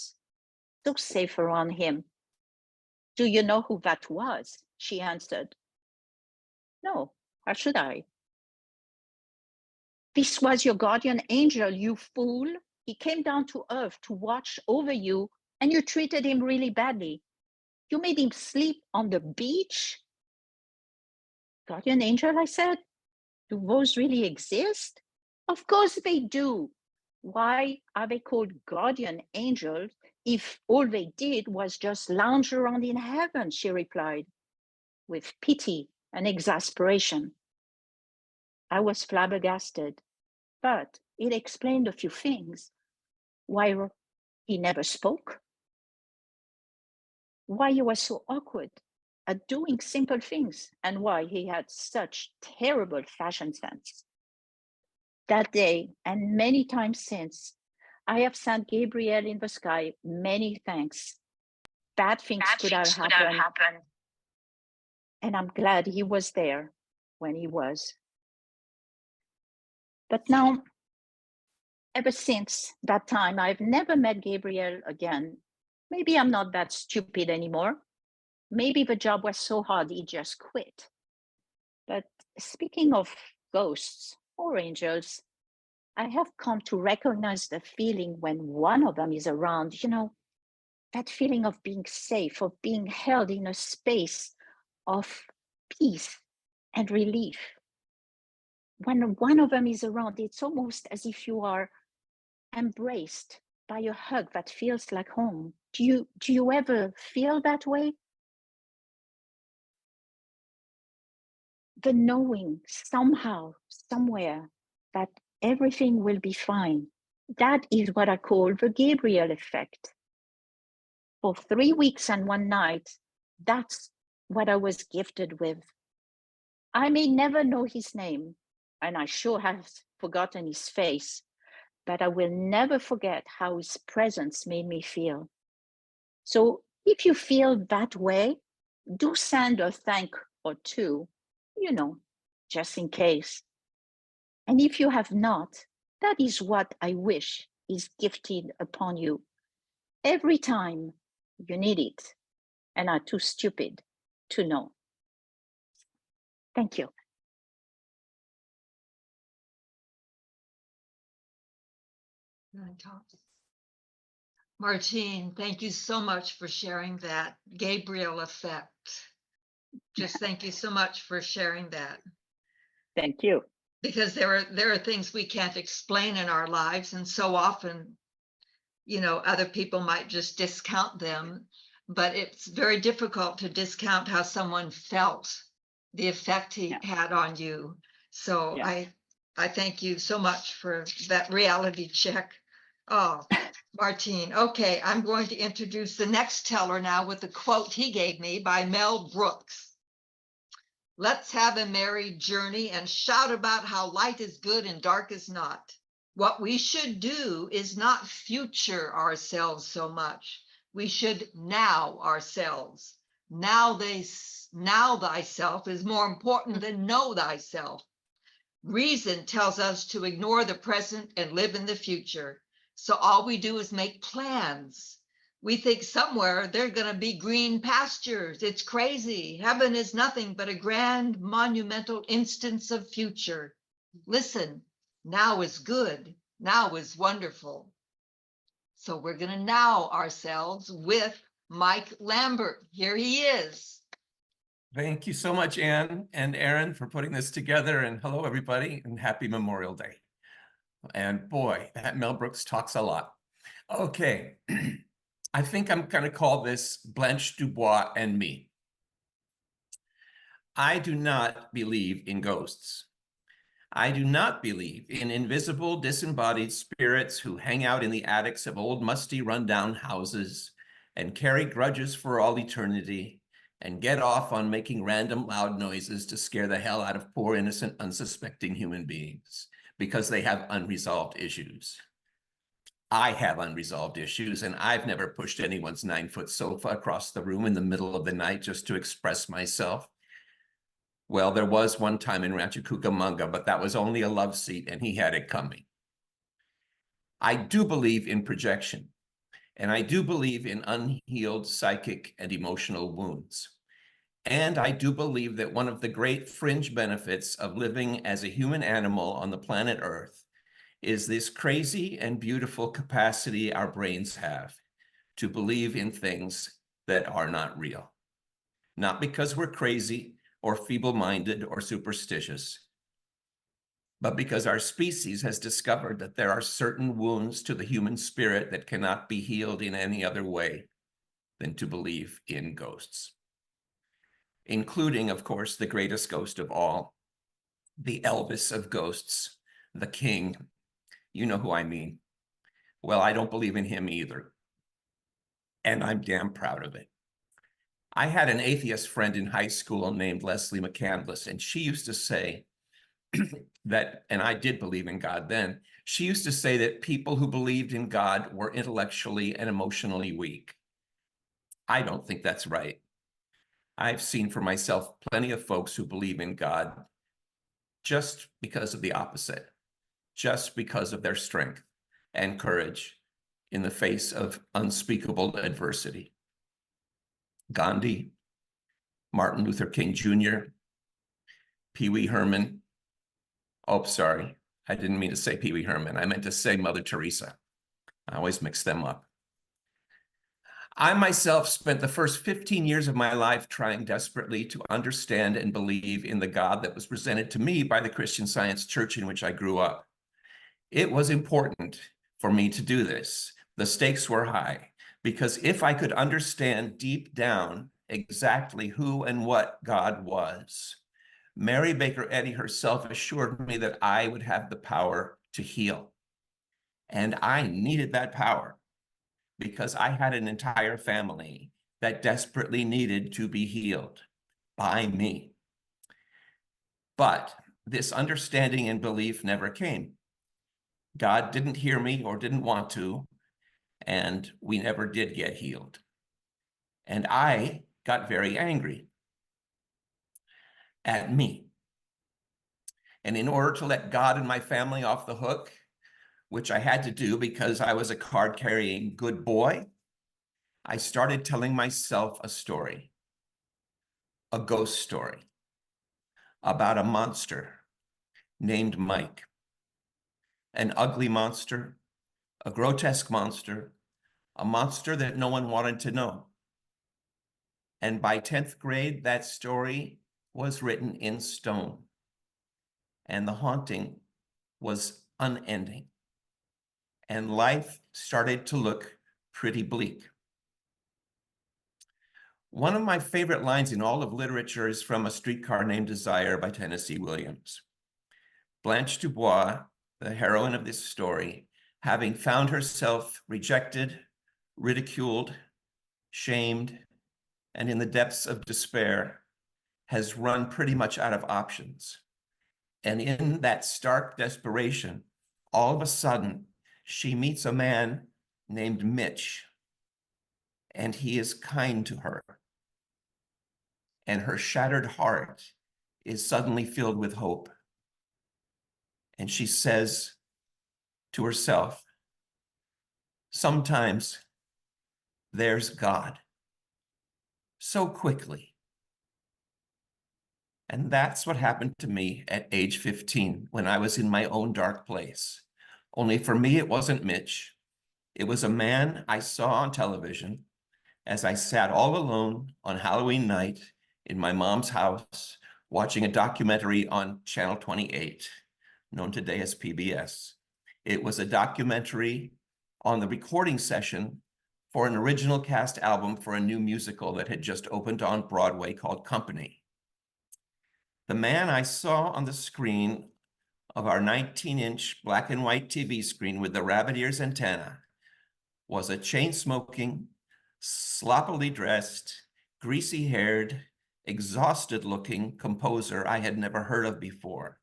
so safe around him. Do you know who that was? She answered. No, how should I? This was your guardian angel, you fool. He came down to earth to watch over you, and you treated him really badly. You made him sleep on the beach? Guardian angel, I said. Do those really exist? Of course they do. Why are they called guardian angels if all they did was just lounge around in heaven? She replied, with pity and exasperation. I was flabbergasted, but it explained a few things. Why he never spoke, why he was so awkward at doing simple things, and why he had such terrible fashion sense. That day, and many times since, I have sent Gabriel in the sky many thanks. Bad things could have happened, and I'm glad he was there when he was. But now, ever since that time, I've never met Gabriel again. Maybe I'm not that stupid anymore. Maybe the job was so hard he just quit. But speaking of ghosts or angels, I have come to recognize the feeling when one of them is around, you know, that feeling of being safe, of being held in a space of peace and relief. When one of them is around, it's almost as if you are embraced by a hug that feels like home. Do you ever feel that way? The knowing somehow, somewhere, that everything will be fine. That is what I call the Gabriel effect. For 3 weeks and 1 night, that's what I was gifted with. I may never know his name, and I sure have forgotten his face, but I will never forget how his presence made me feel. So if you feel that way, do send a thank or two, just in case. And if you have not, that is what I wish is gifted upon you every time you need it and are too stupid to know. Thank you. Martine, thank you so much for sharing that Gabriel effect. Just thank you so much for sharing that. Thank you. Because there are things we can't explain in our lives, and so often, other people might just discount them, but it's very difficult to discount how someone felt, the effect he had on you. So Yeah. I thank you so much for that reality check. Oh, Martine. Okay, I'm going to introduce the next teller now with a quote he gave me by Mel Brooks. Let's have a merry journey and shout about how light is good and dark is not. What we should do is not future ourselves so much. We should now ourselves. Now thyself is more important than know thyself. Reason tells us to ignore the present and live in the future. So all we do is make plans. We think somewhere they're going to be green pastures. It's crazy. Heaven is nothing but a grand monumental instance of future. Listen, now is good. Now is wonderful. So we're going to now ourselves with Mike Lambert. Here he is. Thank you so much, Anne and Aaron, for putting this together. And hello, everybody, and happy Memorial Day. And boy, that Mel Brooks talks a lot. Okay, I think I'm going to call this Blanche Dubois and me. I do not believe in ghosts. I do not believe in invisible, disembodied spirits who hang out in the attics of old, musty, rundown houses and carry grudges for all eternity and get off on making random loud noises to scare the hell out of poor, innocent, unsuspecting human beings because they have unresolved issues. I have unresolved issues, and I've never pushed anyone's 9-foot sofa across the room in the middle of the night just to express myself. Well, there was one time in Rancho Cucamonga, but that was only a love seat, and he had it coming. I do believe in projection, and I do believe in unhealed psychic and emotional wounds. And I do believe that one of the great fringe benefits of living as a human animal on the planet Earth is this crazy and beautiful capacity our brains have to believe in things that are not real. Not because we're crazy or feeble-minded or superstitious, but because our species has discovered that there are certain wounds to the human spirit that cannot be healed in any other way than to believe in ghosts. Including, of course, the greatest ghost of all, the Elvis of ghosts, the king. You know who I mean. Well, I don't believe in him either. And I'm damn proud of it. I had an atheist friend in high school named Leslie McCandless, and she used to say that, and I did believe in God then, she used to say that people who believed in God were intellectually and emotionally weak. I don't think that's right. I've seen for myself plenty of folks who believe in God just because of the opposite, just because of their strength and courage in the face of unspeakable adversity. Gandhi, Martin Luther King Jr., Pee Wee Herman. Oh, sorry, I didn't mean to say Pee Wee Herman. I meant to say Mother Teresa. I always mix them up. I myself spent the first 15 years of my life trying desperately to understand and believe in the God that was presented to me by the Christian Science church in which I grew up. It was important for me to do this. The stakes were high, because if I could understand deep down exactly who and what God was, Mary Baker Eddy herself assured me that I would have the power to heal. And I needed that power because I had an entire family that desperately needed to be healed by me. But this understanding and belief never came. God didn't hear me or didn't want to, and we never did get healed. And I got very angry at me. And in order to let God and my family off the hook, which I had to do because I was a card-carrying good boy, I started telling myself a story, a ghost story, about a monster named Mike, an ugly monster, a grotesque monster, a monster that no one wanted to know. And by 10th grade, that story was written in stone, and the haunting was unending, and life started to look pretty bleak. One of my favorite lines in all of literature is from A Streetcar Named Desire by Tennessee Williams. Blanche Dubois, the heroine of this story, having found herself rejected, ridiculed, shamed, and in the depths of despair, has run pretty much out of options. And in that stark desperation, all of a sudden, she meets a man named Mitch, and he is kind to her. And her shattered heart is suddenly filled with hope. And she says to herself, sometimes there's God, so quickly. And that's what happened to me at age 15 when I was in my own dark place. Only for me, it wasn't Mitch. It was a man I saw on television as I sat all alone on Halloween night in my mom's house, watching a documentary on Channel 28, known today as PBS. It was a documentary on the recording session for an original cast album for a new musical that had just opened on Broadway called Company. The man I saw on the screen of our 19-inch black and white TV screen with the rabbit ears antenna was a chain-smoking, sloppily dressed, greasy-haired, exhausted-looking composer I had never heard of before.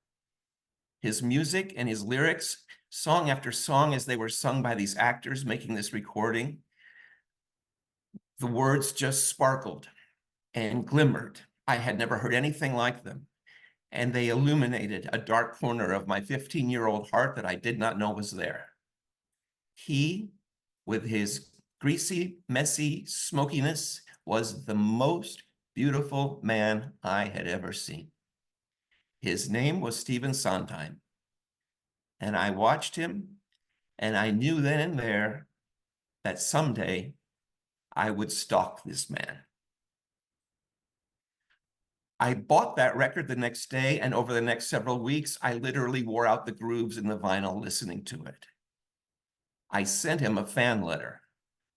His music and his lyrics, song after song as they were sung by these actors making this recording, the words just sparkled and glimmered. I had never heard anything like them, and they illuminated a dark corner of my 15-year-old heart that I did not know was there. He, with his greasy, messy smokiness, was the most beautiful man I had ever seen. His name was Stephen Sondheim, and I watched him, and I knew then and there that someday I would stalk this man. I bought that record the next day, and over the next several weeks, I literally wore out the grooves in the vinyl listening to it. I sent him a fan letter,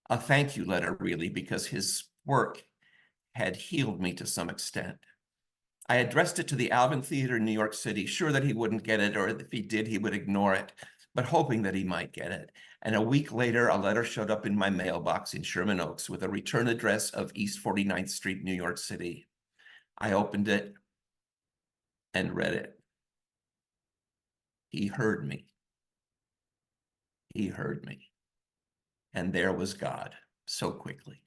a thank you letter, really, because his work had healed me to some extent. I addressed it to the Alvin Theater in New York City, sure that he wouldn't get it, or if he did, he would ignore it, but hoping that he might get it. And a week later, a letter showed up in my mailbox in Sherman Oaks with a return address of East 49th Street, New York City. I opened it and read it. He heard me. He heard me. And there was God so quickly.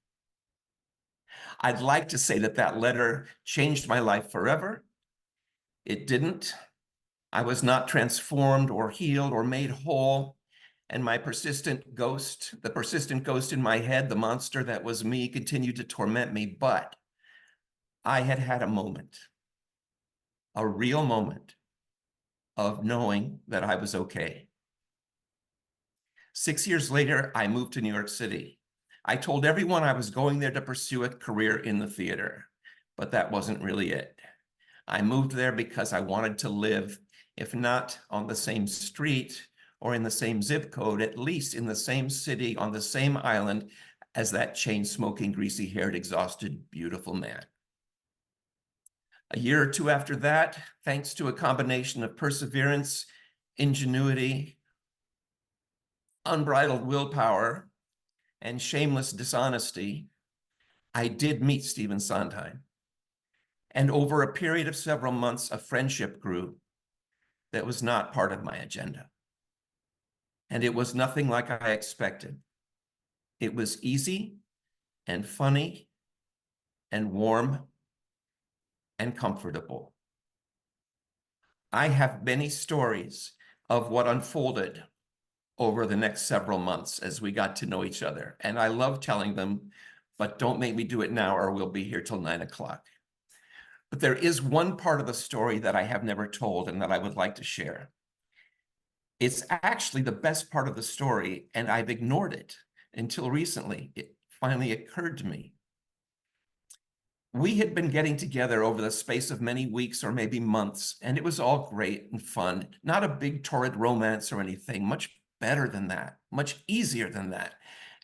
I'd like to say that that letter changed my life forever. It didn't. I was not transformed or healed or made whole. And my persistent ghost, the persistent ghost in my head, the monster that was me, continued to torment me. But I had had a moment, a real moment of knowing that I was okay. 6 years later, I moved to New York City. I told everyone I was going there to pursue a career in the theater, but that wasn't really it. I moved there because I wanted to live, if not on the same street or in the same zip code, at least in the same city, on the same island as that chain-smoking, greasy-haired, exhausted, beautiful man. A year or two after that, thanks to a combination of perseverance, ingenuity, unbridled willpower, and shameless dishonesty, I did meet Stephen Sondheim. And over a period of several months, a friendship grew that was not part of my agenda. and it was nothing like I expected. It was easy and funny and warm and comfortable. I have many stories of what unfolded over the next several months as we got to know each other, and I love telling them, but don't make me do it now or we'll be here till 9 o'clock. But there is one part of the story that I have never told and that I would like to share. It's actually the best part of the story, and I've ignored it until recently. It finally occurred to me. We had been getting together over the space of many weeks or maybe months, and it was all great and fun. Not a big torrid romance or anything, much better than that, much easier than that.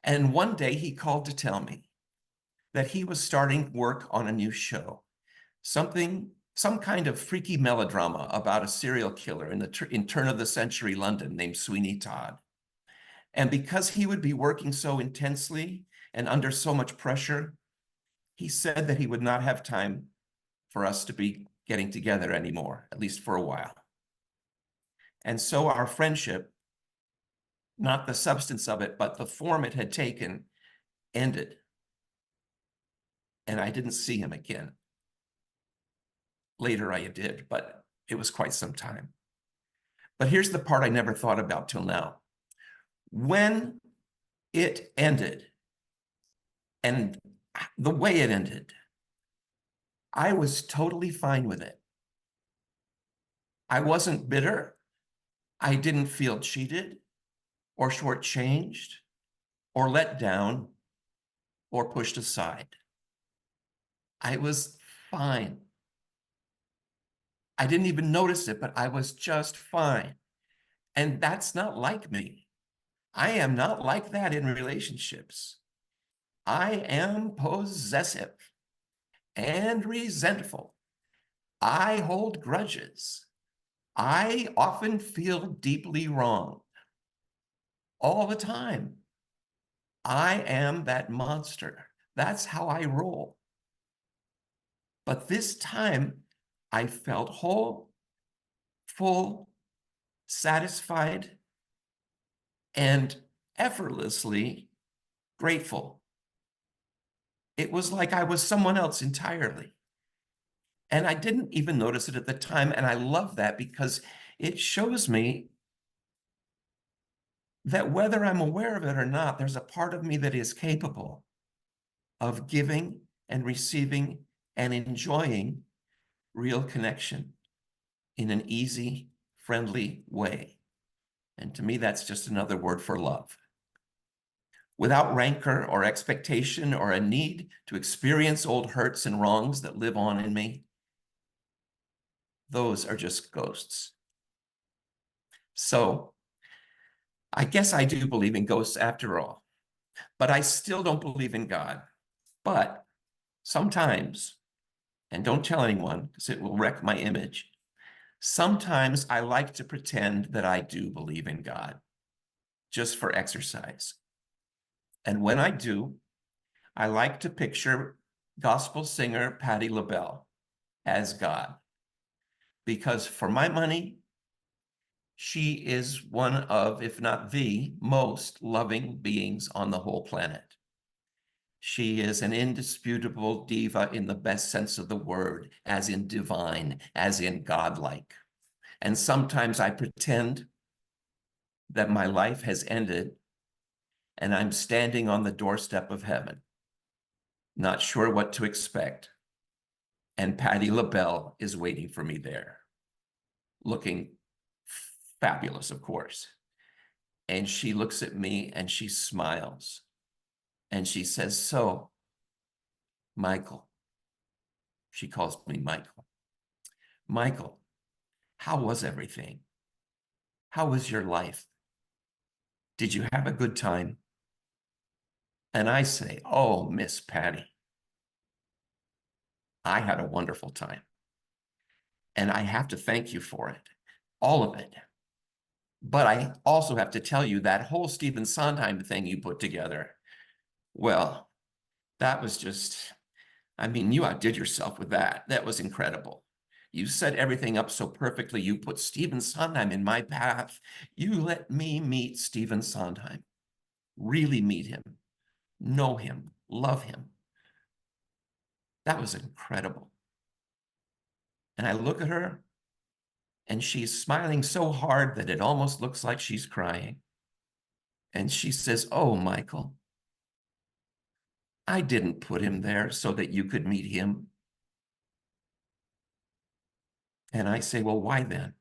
And one day he called to tell me that he was starting work on a new show, some kind of freaky melodrama about a serial killer in turn-of-the-century London named Sweeney Todd. And because he would be working so intensely and under so much pressure, he said that he would not have time for us to be getting together anymore, at least for a while. And so our friendship, not the substance of it, but the form it had taken, ended. And I didn't see him again. Later I did, but it was quite some time. But here's the part I never thought about till now. When it ended, and the way it ended, I was totally fine with it. I wasn't bitter. I didn't feel cheated or shortchanged or let down or pushed aside. I was fine. I didn't even notice it, but I was just fine. And that's not like me. I am not like that in relationships. I am possessive and resentful. I hold grudges. I often feel deeply wrong all the time. I am that monster. That's how I roll. But this time, I felt whole, full, satisfied, and effortlessly grateful. It was like I was someone else entirely. And I didn't even notice it at the time. And I love that because it shows me that whether I'm aware of it or not, there's a part of me that is capable of giving and receiving and enjoying real connection in an easy, friendly way. And to me, that's just another word for love. Without rancor or expectation or a need to experience old hurts and wrongs that live on in me, those are just ghosts. So I guess I do believe in ghosts after all, but I still don't believe in God. But sometimes, and don't tell anyone because it will wreck my image, sometimes I like to pretend that I do believe in God, just for exercise. And when I do, I like to picture gospel singer Patti LaBelle as God. Because for my money, she is one of, if not the most loving beings on the whole planet. She is an indisputable diva in the best sense of the word, as in divine, as in godlike. And sometimes I pretend that my life has ended and I'm standing on the doorstep of heaven, not sure what to expect. And Patti LaBelle is waiting for me there, looking fabulous, of course. And she looks at me and she smiles and she says, "So, Michael," she calls me Michael. "Michael, how was everything? How was your life? Did you have a good time?" And I say, "Oh, Miss Patti, I had a wonderful time. And I have to thank you for it, all of it. But I also have to tell you that whole Stephen Sondheim thing you put together, well, that was just, I mean, you outdid yourself with that. That was incredible. You set everything up so perfectly. You put Stephen Sondheim in my path. You let me meet Stephen Sondheim, really meet him, know him, love him. That was incredible. And I look at her, and she's smiling so hard that it almost looks like she's crying. And she says, "Oh, Michael, I didn't put him there so that you could meet him." And I say, "Well, why then?"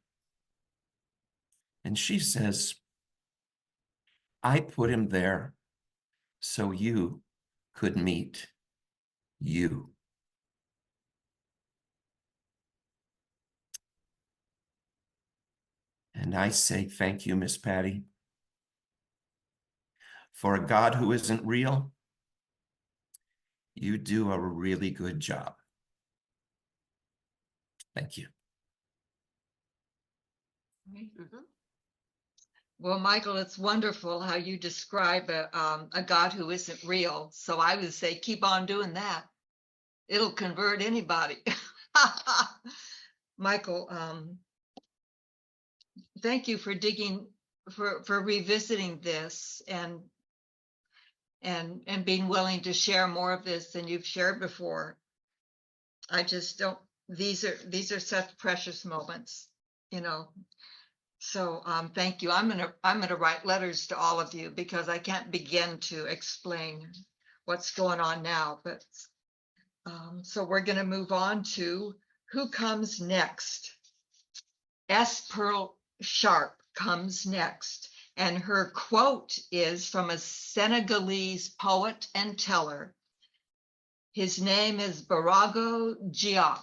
And she says, "I put him there so you could meet you." And I say, "Thank you, Miss Patty. For a God who isn't real, you do a really good job." Thank you. Mhm. Well, Michael, it's wonderful how you describe a God who isn't real. So I would say, keep on doing that. It'll convert anybody. Michael, thank you for digging, for revisiting this and being willing to share more of this than you've shared before. I just don't. These are such precious moments, you know. So thank you. I'm gonna write letters to all of you because I can't begin to explain what's going on now. But so we're gonna move on to who comes next. S. Pearl Sharpe comes next, and her quote is from a Senegalese poet and teller. His name is Barago Diop.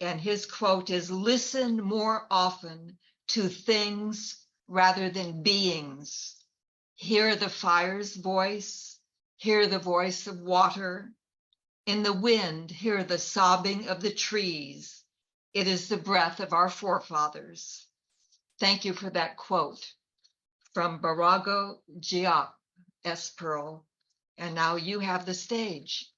And his quote is, "Listen more often to things rather than beings. Hear the fire's voice, hear the voice of water. In the wind, hear the sobbing of the trees. It is the breath of our forefathers." Thank you for that quote from Barago Diop, S. Pearl. And now you have the stage.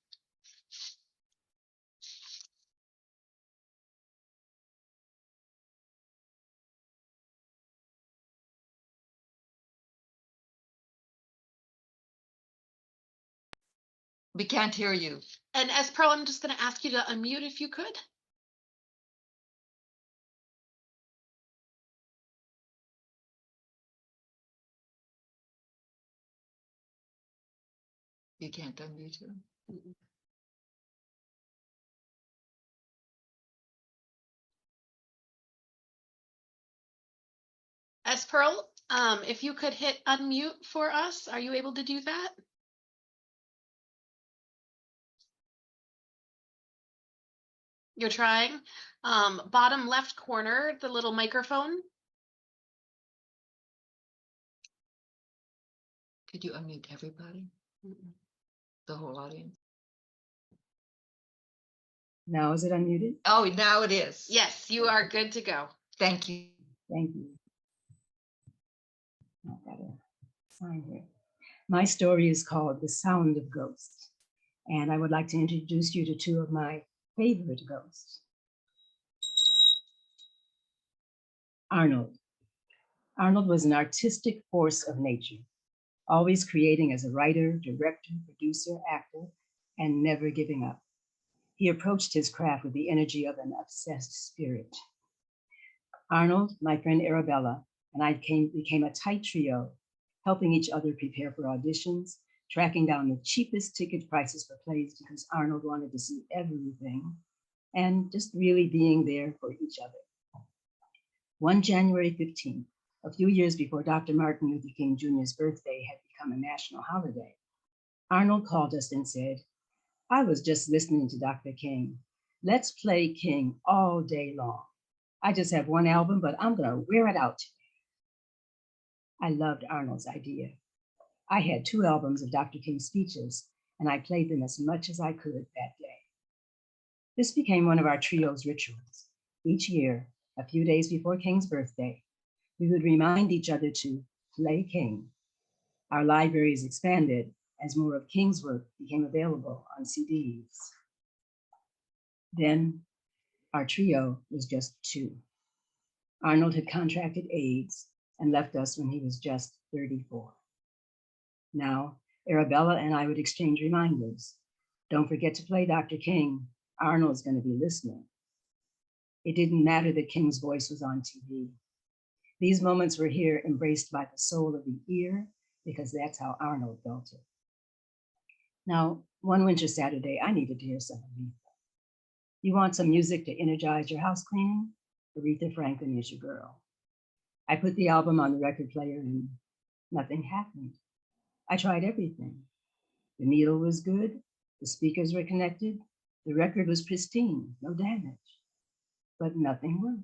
We can't hear you. And as Pearl, I'm just going to ask you to unmute if you could. You can't unmute her. As Pearl, if you could hit unmute for us, are you able to do that? You're trying. Bottom left corner, the little microphone. Could you unmute everybody? The whole audience? Now is it unmuted? Oh, now it is. Yes, you are good to go. Thank you. Thank you. I've got a sign here. My story is called The Sound of Ghosts, and I would like to introduce you to two of my favorite ghosts. Arnold. Arnold was an artistic force of nature, always creating as a writer, director, producer, actor, and never giving up. He approached his craft with the energy of an obsessed spirit. Arnold, my friend Arabella, and I became a tight trio, helping each other prepare for auditions, tracking down the cheapest ticket prices for plays because Arnold wanted to see everything, and just really being there for each other. One January 15th, a few years before Dr. Martin Luther King Jr.'s birthday had become a national holiday, Arnold called us and said, "I was just listening to Dr. King. Let's play King all day long. I just have one album, but I'm going to wear it out today." I loved Arnold's idea. I had 2 albums of Dr. King's speeches, and I played them as much as I could that day. This became one of our trio's rituals. Each year, a few days before King's birthday, we would remind each other to play King. Our libraries expanded as more of King's work became available on CDs. Then Our trio was just two. Arnold had contracted AIDS and left us when he was just 34. Now, Arabella and I would exchange reminders. Don't forget to play Dr. King. Arnold's going to be listening. It didn't matter that King's voice was on TV. These moments were here, embraced by the soul of the ear, because that's how Arnold felt it. Now, one winter Saturday, I needed to hear some Aretha. You want some music to energize your house cleaning? Aretha Franklin is your girl. I put the album on the record player and nothing happened. I tried everything. The needle was good, the speakers were connected, the record was pristine, no damage, but nothing worked.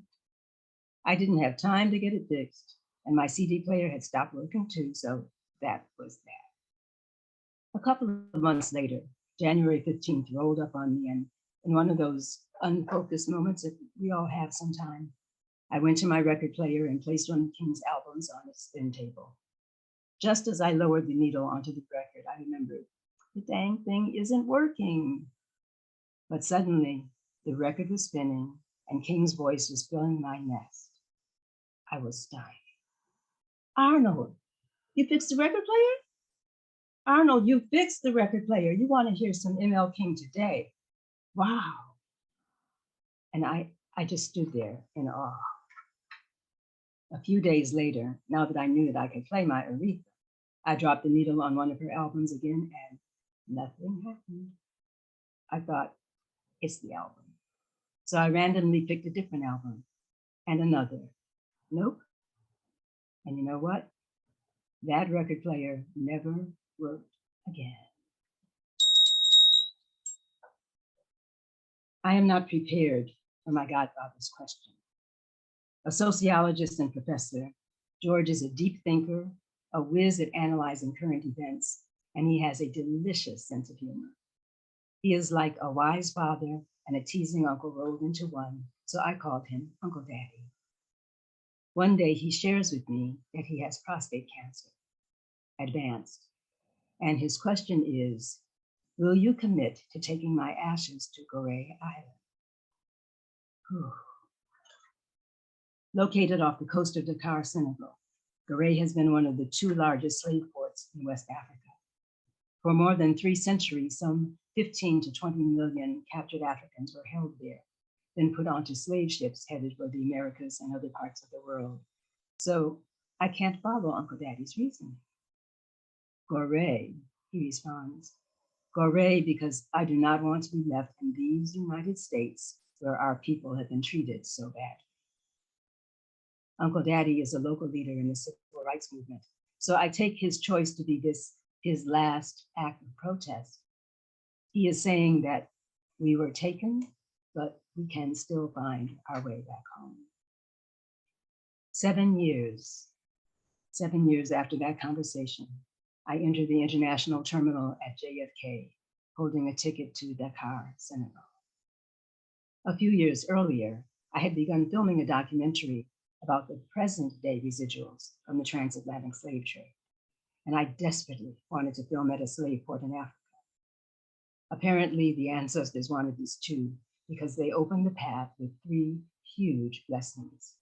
I didn't have time to get it fixed, and my CD player had stopped working too, so that was that. A couple of months later, January 15th rolled up on me, and in one of those unfocused moments that we all have sometime, I went to my record player and placed one of King's albums on its spin table. Just as I lowered the needle onto the record, I remembered, the dang thing isn't working. But suddenly, the record was spinning, and King's voice was filling my nest. I was stunned. Arnold, you fixed the record player? Arnold, you fixed the record player. You want to hear some ML King today. Wow. And I just stood there in awe. A few days later, now that I knew that I could play my Aretha, I dropped the needle on one of her albums again and nothing happened. I thought, it's the album. So I randomly picked a different album and another. Nope. And you know what? That record player never worked again. I am not prepared for my godfather's question. A sociologist and professor, George is a deep thinker, a whiz at analyzing current events, and he has a delicious sense of humor. He is like a wise father and a teasing uncle rolled into one, so I called him Uncle Daddy. One day he shares with me that he has prostate cancer, advanced, and his question is, will you commit to taking my ashes to Gorée Island? Whew. Located off the coast of Dakar, Senegal, Gorée has been one of the two largest slave ports in West Africa. For more than 3 centuries, some 15 to 20 million captured Africans were held there, then put onto slave ships headed for the Americas and other parts of the world. So I can't follow Uncle Daddy's reasoning. Gorée, he responds. Gorée because I do not want to be left in these United States where our people have been treated so badly. Uncle Daddy is a local leader in the civil rights movement, so I take his choice to be his last act of protest. He is saying that we were taken, but we can still find our way back home. 7 years after that conversation, I entered the international terminal at JFK, holding a ticket to Dakar, Senegal. A few years earlier, I had begun filming a documentary about the present day residuals from the transatlantic slave trade, and I desperately wanted to film at a slave port in Africa. Apparently, the ancestors wanted this too, because they opened the path with 3 huge blessings.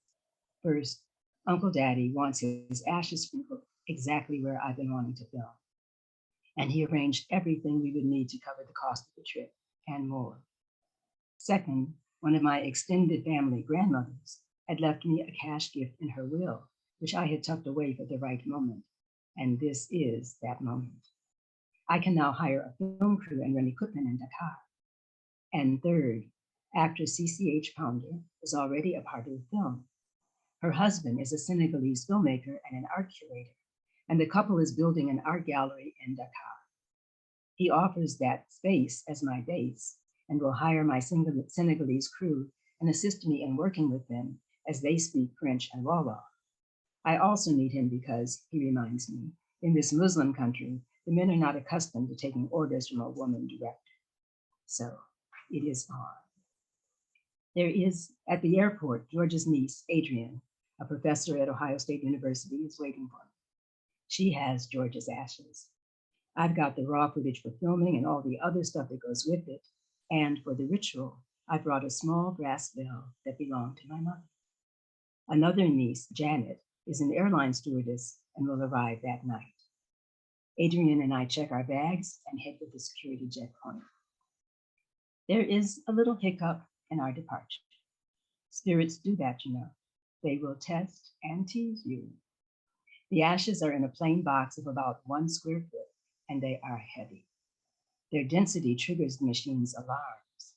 First, Uncle Daddy wants his ashes sprinkled exactly where I've been wanting to film. And he arranged everything we would need to cover the cost of the trip and more. Second, one of my extended family grandmothers had left me a cash gift in her will, which I had tucked away for the right moment. And this is that moment. I can now hire a film crew and rent equipment in Dakar. And third, actress CCH Pounder is already a part of the film. Her husband is a Senegalese filmmaker and an art curator, and the couple is building an art gallery in Dakar. He offers that space as my base and will hire my Senegalese crew and assist me in working with them as they speak French and Wolof. I also need him because, he reminds me, in this Muslim country, the men are not accustomed to taking orders from a woman director. So it is on. There is, at the airport, George's niece, Adrienne, a professor at Ohio State University, is waiting for me. She has George's ashes. I've got the raw footage for filming and all the other stuff that goes with it. And for the ritual, I brought a small brass bell that belonged to my mother. Another niece, Janet, is an airline stewardess and will arrive that night. Adrian and I check our bags and head to the security checkpoint. There is a little hiccup in our departure. Spirits do that, you know. They will test and tease you. The ashes are in a plain box of about 1 square foot, and they are heavy. Their density triggers the machine's alarms.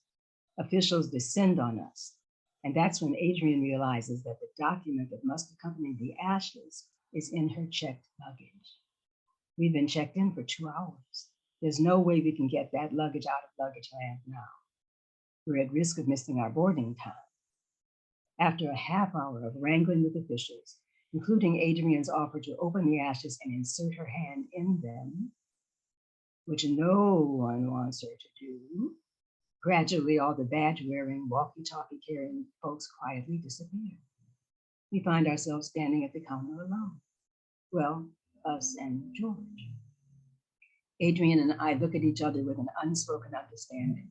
Officials descend on us, and that's when Adrian realizes that the document that must accompany the ashes is in her checked luggage. We've been checked in for 2 hours. There's no way we can get that luggage out of luggage land now. We're at risk of missing our boarding time. After a half hour of wrangling with officials, including Adrian's offer to open the ashes and insert her hand in them, which no one wants her to do, gradually all the badge-wearing, walkie-talkie carrying folks quietly disappear. We find ourselves standing at the counter alone. Well, us and George. Adrian and I look at each other with an unspoken understanding.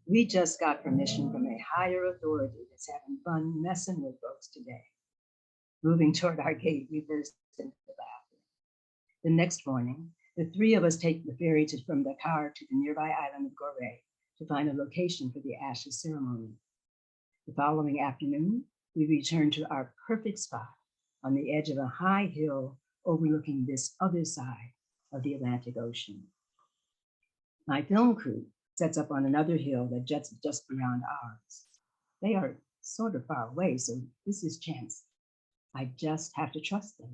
We just got permission from a higher authority that's having fun messing with folks today. Moving toward our gate, we burst into laughter. The next morning, the 3 of us take the ferry from the car to the nearby island of Gorée to find a location for the ashes ceremony. The following afternoon, we return to our perfect spot on the edge of a high hill overlooking this other side of the Atlantic Ocean. My film crew sets up on another hill that juts just beyond ours. They are sort of far away, so this is chance. I just have to trust them.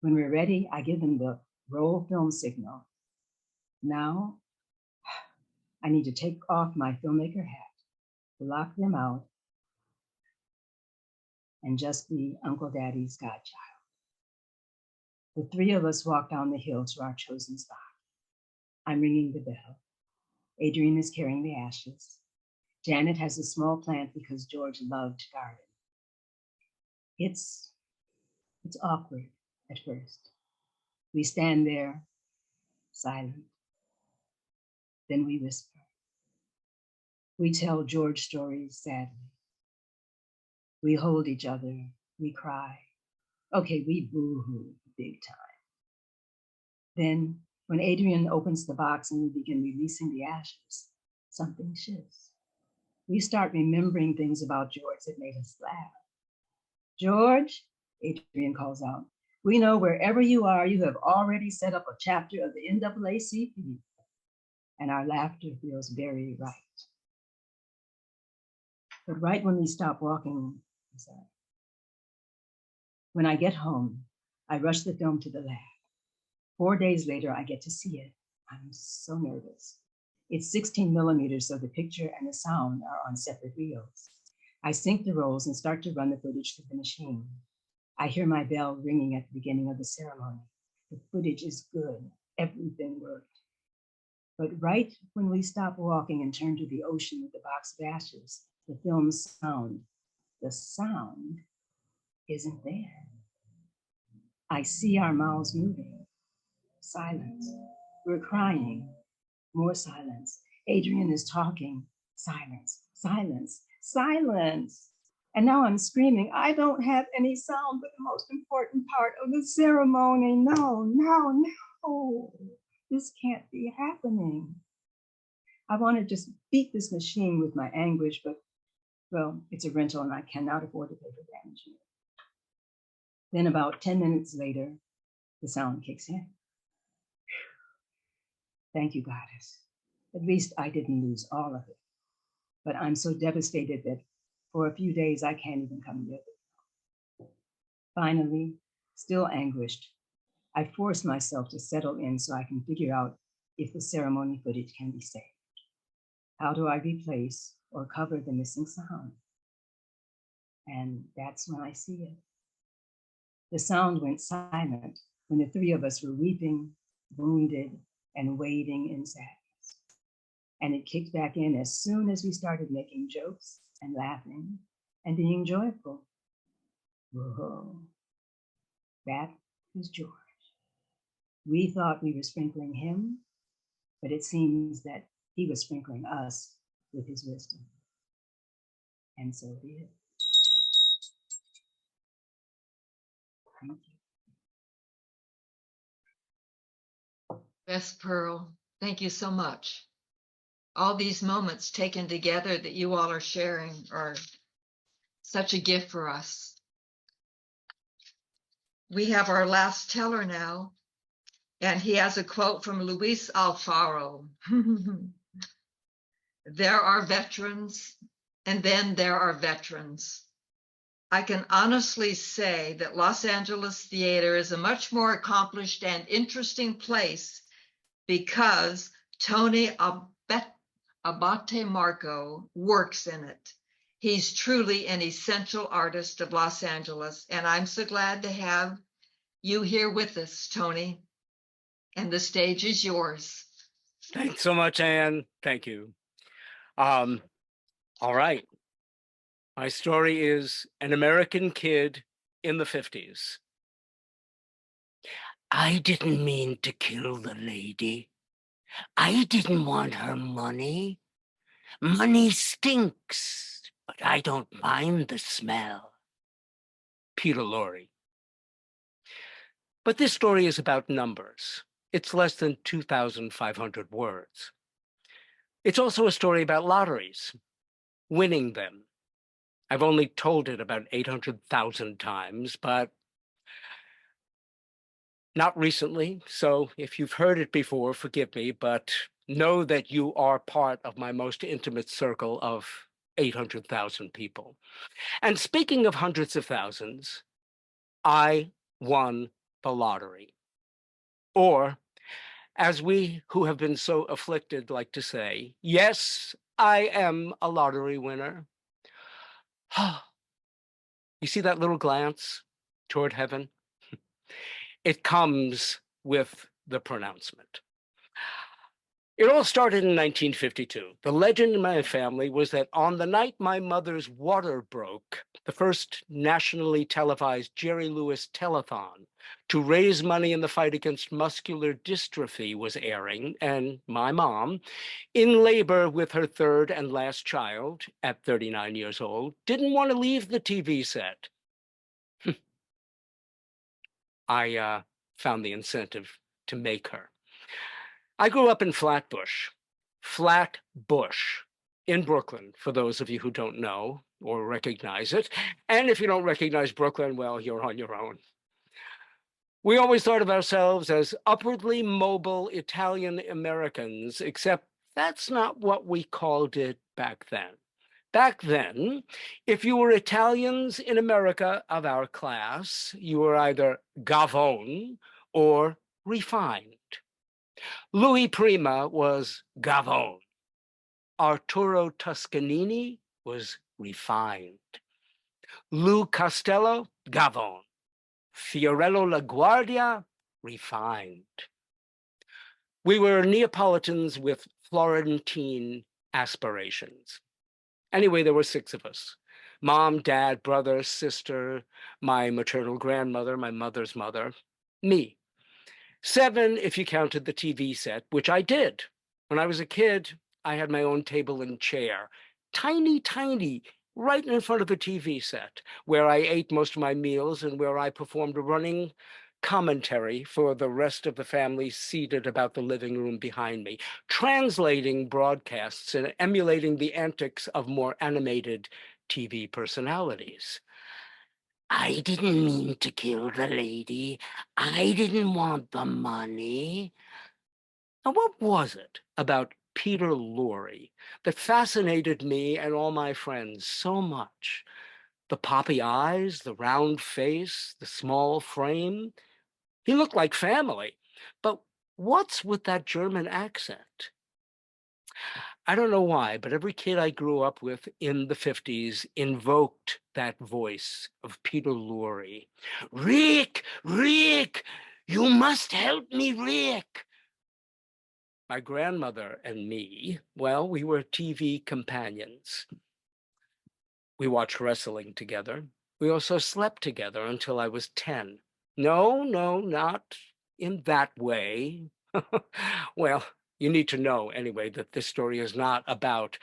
When we're ready, I give them the roll film signal. Now, I need to take off my filmmaker hat, lock them out, and just be Uncle Daddy's godchild. The 3 of us walk down the hill to our chosen spot. I'm ringing the bell. Adrian is carrying the ashes. Janet has a small plant because George loved to garden. It's awkward at first. We stand there, silent. Then we whisper. We tell George stories sadly. We hold each other, we cry. Okay, we boo-hoo big time. Then, when Adrian opens the box and we begin releasing the ashes, something shifts. We start remembering things about George that made us laugh. George, Adrian calls out, we know wherever you are, you have already set up a chapter of the NAACP. And our laughter feels very right. But right when we stop walking, when I get home, I rush the film to the lab. 4 days later, I get to see it. I'm so nervous. It's 16 millimeters, so the picture and the sound are on separate reels. I sync the rolls and start to run the footage through the machine. I hear my bell ringing at the beginning of the ceremony. The footage is good. Everything worked. But right when we stop walking and turn to the ocean with the box of ashes, the film's sound, the sound isn't there. I see our mouths moving. Silence. We're crying. More silence. Adrian is talking. Silence, silence, silence. And now I'm screaming, I don't have any sound but the most important part of the ceremony. No, no, no. This can't be happening. I want to just beat this machine with my anguish, but, well, it's a rental and I cannot afford to pay for damaging it. Then about 10 minutes later, the sound kicks in. Thank you, Goddess. At least I didn't lose all of it. But I'm so devastated that for a few days I can't even come near it. Finally, still anguished, I force myself to settle in so I can figure out if the ceremony footage can be saved. How do I replace or cover the missing sound? And that's when I see it. The sound went silent when the 3 of us were weeping, wounded, and wading in sadness. And it kicked back in as soon as we started making jokes and laughing and being joyful. Whoa, that was George. We thought we were sprinkling him, but it seems that he was sprinkling us with his wisdom. and so be it. Thank you. Best Pearl, thank you so much. All these moments taken together that you all are sharing are such a gift for us. We have our last teller now, and he has a quote from Luis Alfaro. There are veterans, and then there are veterans. I can honestly say that Los Angeles theater is a much more accomplished and interesting place because Tony Abatemarco works in it. He's truly an essential artist of Los Angeles, and I'm so glad to have you here with us, Tony. And the stage is yours. Thanks so much, Anne. Thank you. All right. My story is an American kid in the 50s. I didn't mean to kill the lady. I didn't want her money. Money stinks, but I don't mind the smell. Peter Lorre. But this story is about numbers. It's less than 2,500 words. It's also a story about lotteries, winning them. I've only told it about 800,000 times, but not recently. So if you've heard it before, forgive me, but know that you are part of my most intimate circle of 800,000 people. And speaking of hundreds of thousands, I won the lottery. Or, as we who have been so afflicted like to say, yes, I am a lottery winner. You see that little glance toward heaven? It comes with the pronouncement. It all started in 1952. The legend in my family was that on the night my mother's water broke, the first nationally televised Jerry Lewis telethon to raise money in the fight against muscular dystrophy was airing, and my mom, in labor with her third and last child at 39 years old, didn't want to leave the TV set. I found the incentive to make her. I grew up in Flatbush in Brooklyn, for those of you who don't know or recognize it. And if you don't recognize Brooklyn, well, you're on your own. We always thought of ourselves as upwardly mobile Italian Americans, except that's not what we called it back then. Back then, if you were Italians in America of our class, you were either gavone or refined. Louis Prima was gavone. Arturo Toscanini was refined. Lou Costello, gavone. Fiorello LaGuardia, refined. We were Neapolitans with Florentine aspirations. Anyway, there were 6 of us. Mom, dad, brother, sister, my maternal grandmother, my mother's mother, me. 7 if you counted the TV set, which I did. When I was a kid, I had my own table and chair, tiny, right in front of the TV set, where I ate most of my meals and where I performed a running commentary for the rest of the family seated about the living room behind me, translating broadcasts and emulating the antics of more animated TV personalities. I didn't mean to kill the lady. I didn't want the money. Now, what was it about Peter Lorre that fascinated me and all my friends so much? The poppy eyes, the round face, the small frame. He looked like family. But what's with that German accent? I don't know why, but every kid I grew up with in the 50s invoked that voice of Peter Lorre. Rick, you must help me, Rick. My grandmother and me, well, we were TV companions. We watched wrestling together. We also slept together until I was 10. No, not in that way. Well, you need to know anyway that this story is not about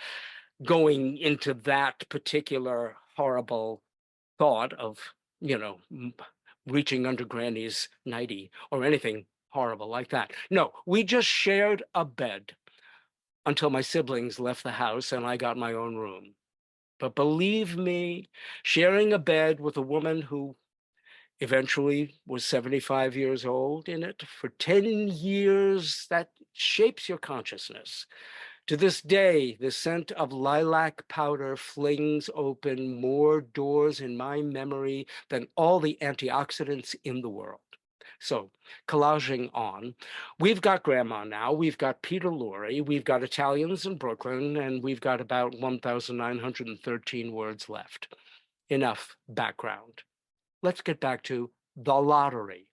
going into that particular horrible thought of, reaching under Granny's nightie or anything horrible like that. No, we just shared a bed until my siblings left the house and I got my own room. But believe me, sharing a bed with a woman who eventually was 75 years old in it for 10 years, that shapes your consciousness. To this day, the scent of lilac powder flings open more doors in my memory than all the antioxidants in the world. So, collaging on, we've got Grandma now, we've got Peter Lorre, we've got Italians in Brooklyn, and we've got about 1,913 words left. Enough background. Let's get back to the lottery.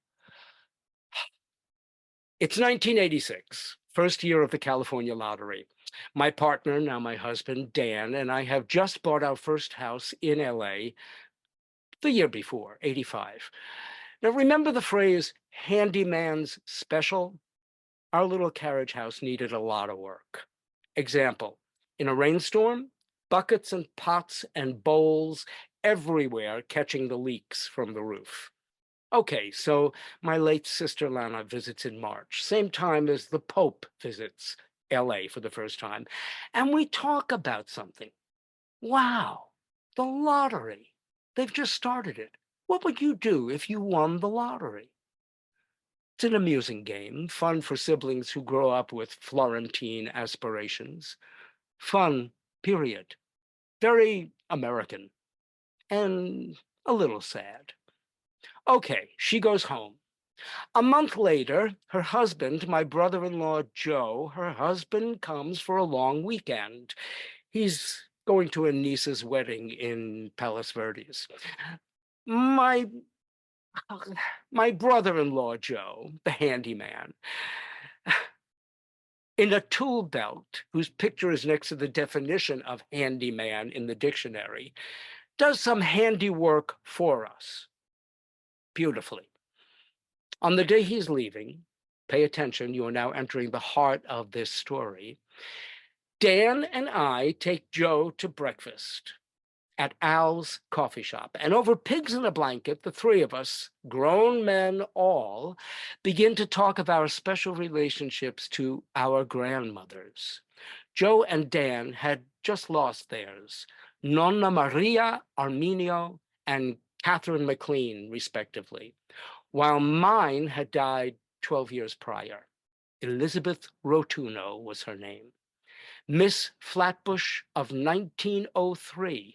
It's 1986, first year of the California lottery. My partner, now my husband, Dan, and I have just bought our first house in LA the year before, 85. Now, remember the phrase handyman's special? Our little carriage house needed a lot of work. Example, in a rainstorm, buckets and pots and bowls everywhere catching the leaks from the roof. Okay, so my late sister Lana visits in March, same time as the Pope visits LA for the first time. And we talk about something. Wow, the lottery. They've just started it. What would you do if you won the lottery? It's an amusing game, fun for siblings who grow up with Florentine aspirations. Fun, period. Very American. And a little sad. Okay, she goes home. A month later, her husband, my brother-in-law Joe, her husband comes for a long weekend. He's going to a niece's wedding in Palos Verdes. My brother-in-law Joe, the handyman, in a tool belt, whose picture is next to the definition of handyman in the dictionary, does some handiwork for us beautifully. On the day he's leaving, pay attention, you are now entering the heart of this story. Dan and I take Joe to breakfast at Al's coffee shop. And over pigs in a blanket, the three of us, grown men all, begin to talk of our special relationships to our grandmothers. Joe and Dan had just lost theirs, Nonna Maria Arminio and Catherine McLean, respectively, while mine had died 12 years prior. Elizabeth Rotuno was her name. Miss Flatbush of 1903.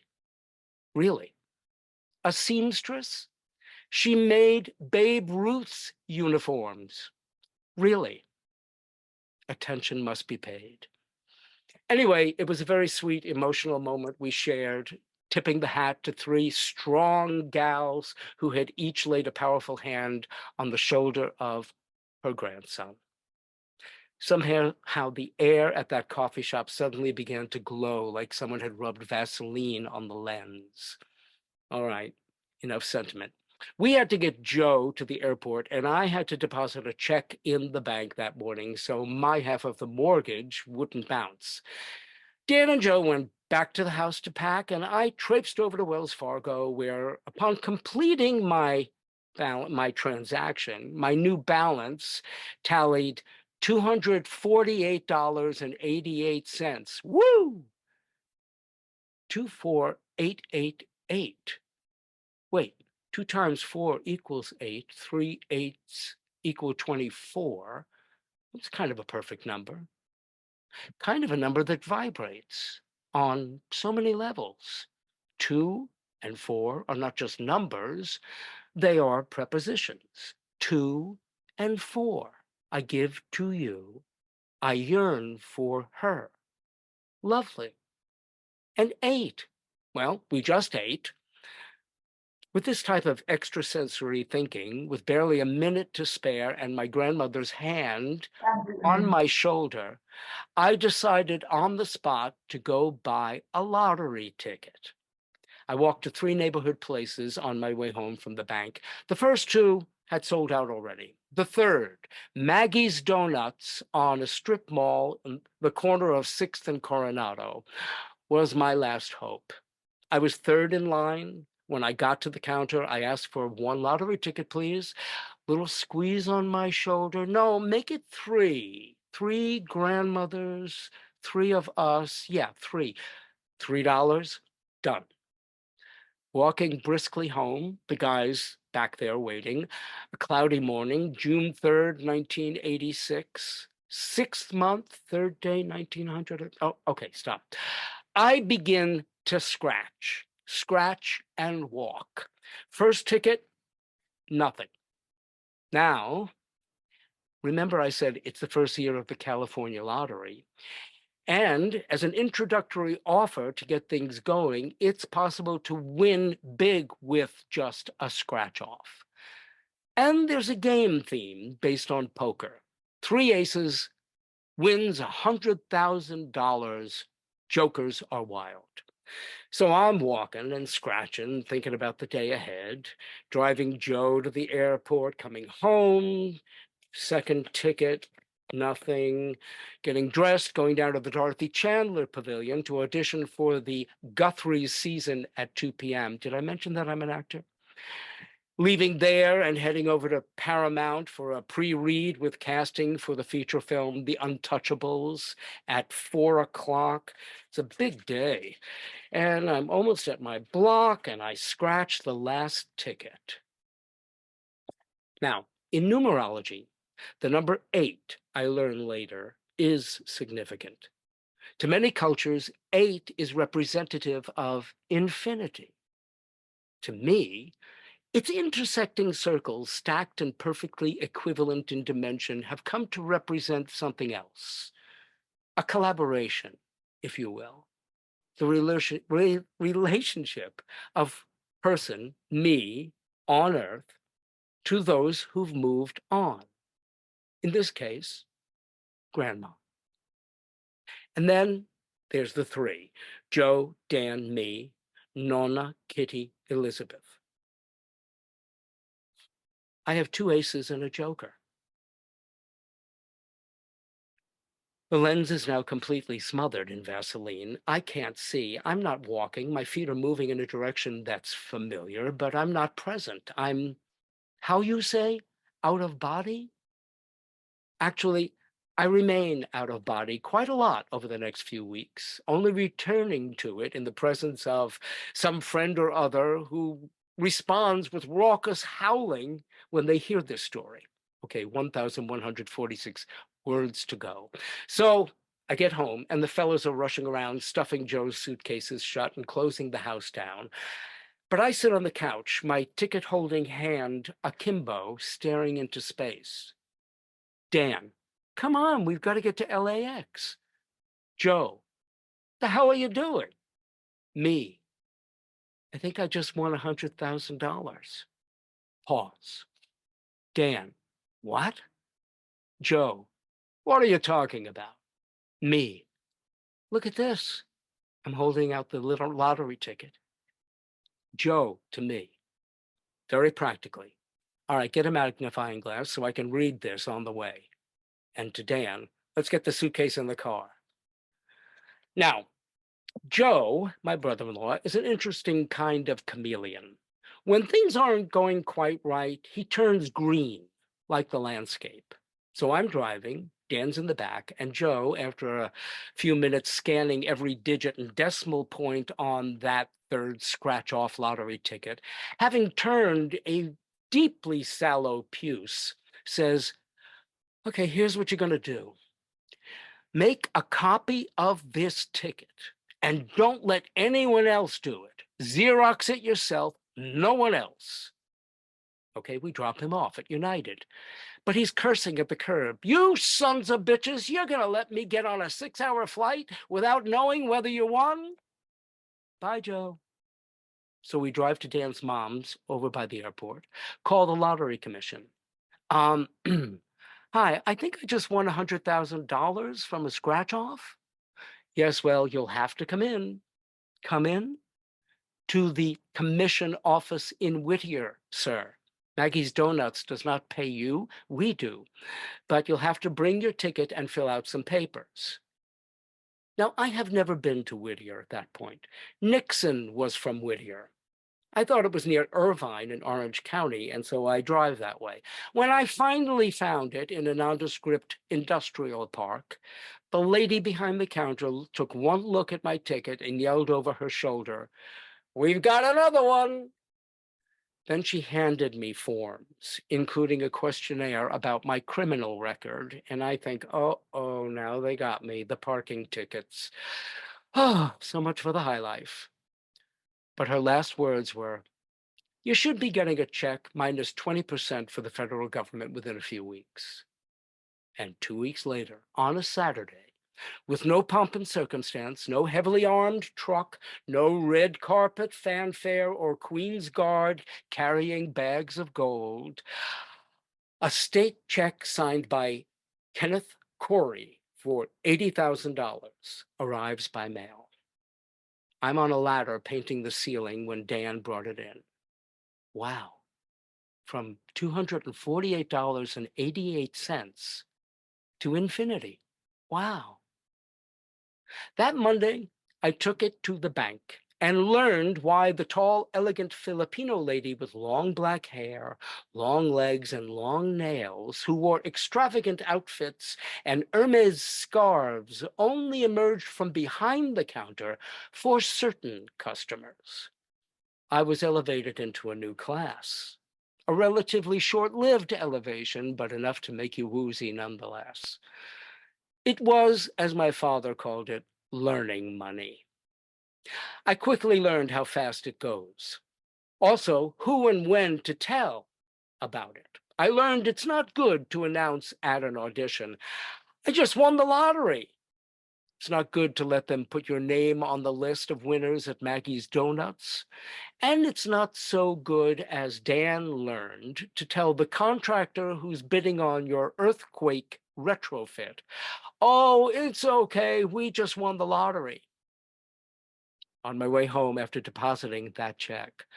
Really? A seamstress? She made Babe Ruth's uniforms. Really? Attention must be paid. Anyway, it was a very sweet, emotional moment we shared, tipping the hat to three strong gals who had each laid a powerful hand on the shoulder of her grandson. Somehow, the air at that coffee shop suddenly began to glow like someone had rubbed Vaseline on the lens. All right, enough sentiment. We had to get Joe to the airport, and I had to deposit a check in the bank that morning so my half of the mortgage wouldn't bounce. Dan and Joe went back to the house to pack, and I traipsed over to Wells Fargo, where upon completing my transaction, my new balance tallied $248.88. Woo! 24888. Wait, 2 times 4 equals 8, 3 eighths equal 24. It's kind of a perfect number. Kind of a number that vibrates on so many levels. 2 and 4 are not just numbers, they are prepositions. 2 and 4. I give to you. I yearn for her. Lovely. And 8. Well, we just ate. With this type of extrasensory thinking, with barely a minute to spare and my grandmother's hand on my shoulder, I decided on the spot to go buy a lottery ticket. I walked to 3 neighborhood places on my way home from the bank. The first 2 had sold out already. The third, Maggie's Donuts on a strip mall in the corner of 6th and Coronado, was my last hope. I was third in line. When I got to the counter, I asked for 1 lottery ticket, please. Little squeeze on my shoulder. No, make it 3. 3 grandmothers, 3 of us. Yeah, 3. $3, done. Walking briskly home, the guys back there waiting. A cloudy morning, June 3rd, 1986. 6th month, 3rd day, 1900. Oh, okay, stop. I begin to scratch and walk. First ticket, nothing. Now, remember I said it's the first year of the California lottery. And as an introductory offer to get things going, it's possible to win big with just a scratch off. And there's a game theme based on poker. 3 aces wins $100,000. Jokers are wild. So I'm walking and scratching, thinking about the day ahead, driving Joe to the airport, coming home, second ticket, nothing, getting dressed, going down to the Dorothy Chandler Pavilion to audition for the Guthrie's season at 2 p.m. Did I mention that I'm an actor? Leaving there and heading over to Paramount for a pre-read with casting for the feature film The Untouchables at 4 o'clock. It's a big day. And I'm almost at my block and I scratch the last ticket. Now, in numerology, the number 8, I learn later, is significant. To many cultures, 8 is representative of infinity. To me, its intersecting circles, stacked and perfectly equivalent in dimension, have come to represent something else, a collaboration, if you will, the relationship of person, me, on Earth, to those who've moved on. In this case, grandma. And then there's the 3, Joe, Dan, me, Nonna, Kitty, Elizabeth. I have 2 aces and a joker. The lens is now completely smothered in Vaseline. I can't see. I'm not walking. My feet are moving in a direction that's familiar, but I'm not present. I'm, how you say, out of body? Actually, I remain out of body quite a lot over the next few weeks, only returning to it in the presence of some friend or other who responds with raucous howling when they hear this story. Okay, 1,146 words to go. So I get home and the fellows are rushing around, stuffing Joe's suitcases shut and closing the house down. But I sit on the couch, my ticket-holding hand akimbo, staring into space. Dan, come on, we've got to get to LAX. Joe, the hell are you doing? Me, I think I just won $100,000. Pause. Dan, what? Joe, what are you talking about? Me, look at this. I'm holding out the little lottery ticket. Joe, to me, very practically. All right, get a magnifying glass so I can read this on the way. And to Dan, let's get the suitcase in the car. Now, Joe, my brother-in-law, is an interesting kind of chameleon. When things aren't going quite right, he turns green, like the landscape. So I'm driving, Dan's in the back, and Joe, after a few minutes scanning every digit and decimal point on that third scratch-off lottery ticket, having turned a deeply sallow puce, says, okay, here's what you're going to do. Make a copy of this ticket and don't let anyone else do it. Xerox it yourself, no one else. Okay, we drop him off at United, but he's cursing at the curb. You sons of bitches, you're going to let me get on a 6-hour flight without knowing whether you won? Bye, Joe. So we drive to Dan's mom's over by the airport, call the lottery commission. Hi, I think I just won $100,000 from a scratch off. Yes, well, you'll have to come in. Come in to the commission office in Whittier, sir. Maggie's Donuts does not pay you, we do. But you'll have to bring your ticket and fill out some papers. Now, I have never been to Whittier at that point. Nixon was from Whittier. I thought it was near Irvine in Orange County, and so I drive that way. When I finally found it in a nondescript industrial park, the lady behind the counter took one look at my ticket and yelled over her shoulder, "We've got another one." Then she handed me forms, including a questionnaire about my criminal record. And I think, oh, now they got me, the parking tickets. Oh, so much for the high life. But her last words were, "You should be getting a check minus 20% for the federal government within a few weeks." And 2 weeks later, on a Saturday, with no pomp and circumstance, no heavily armed truck, no red carpet fanfare or Queen's Guard carrying bags of gold, a state check signed by Kenneth Corey for $80,000 arrives by mail. I'm on a ladder painting the ceiling when Dan brought it in. Wow. From $248.88 to infinity. Wow. That Monday, I took it to the bank and learned why the tall, elegant Filipino lady with long black hair, long legs, and long nails, who wore extravagant outfits and Hermes scarves, only emerged from behind the counter for certain customers. I was elevated into a new class, a relatively short-lived elevation, but enough to make you woozy nonetheless. It was, as my father called it, learning money. I quickly learned how fast it goes. Also, who and when to tell about it. I learned it's not good to announce at an audition, "I just won the lottery." It's not good to let them put your name on the list of winners at Maggie's Donuts. And it's not so good, as Dan learned, to tell the contractor who's bidding on your earthquake retrofit, "Oh, it's okay, we just won the lottery." On my way home after depositing that check,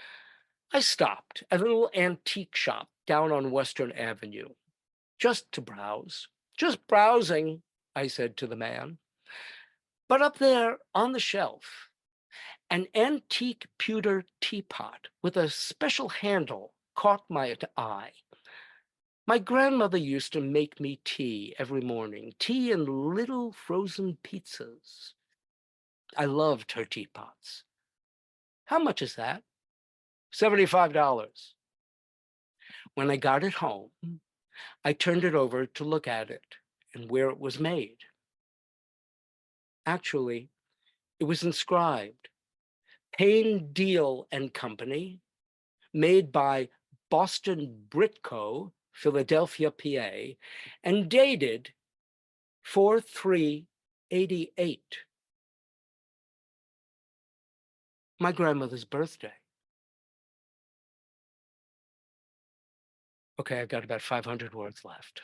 I stopped at a little antique shop down on Western Avenue, just to browse. "Just browsing," I said to the man. But up there on the shelf, an antique pewter teapot with a special handle caught my eye. My grandmother used to make me tea every morning, tea and little frozen pizzas. I loved her teapots. "How much is that?" $75. When I got it home, I turned it over to look at it and where it was made. Actually, it was inscribed, "Payne Deal and Company, made by Boston Britco, Philadelphia, PA, and dated 4/3/88. My grandmother's birthday. Okay, I've got about 500 words left.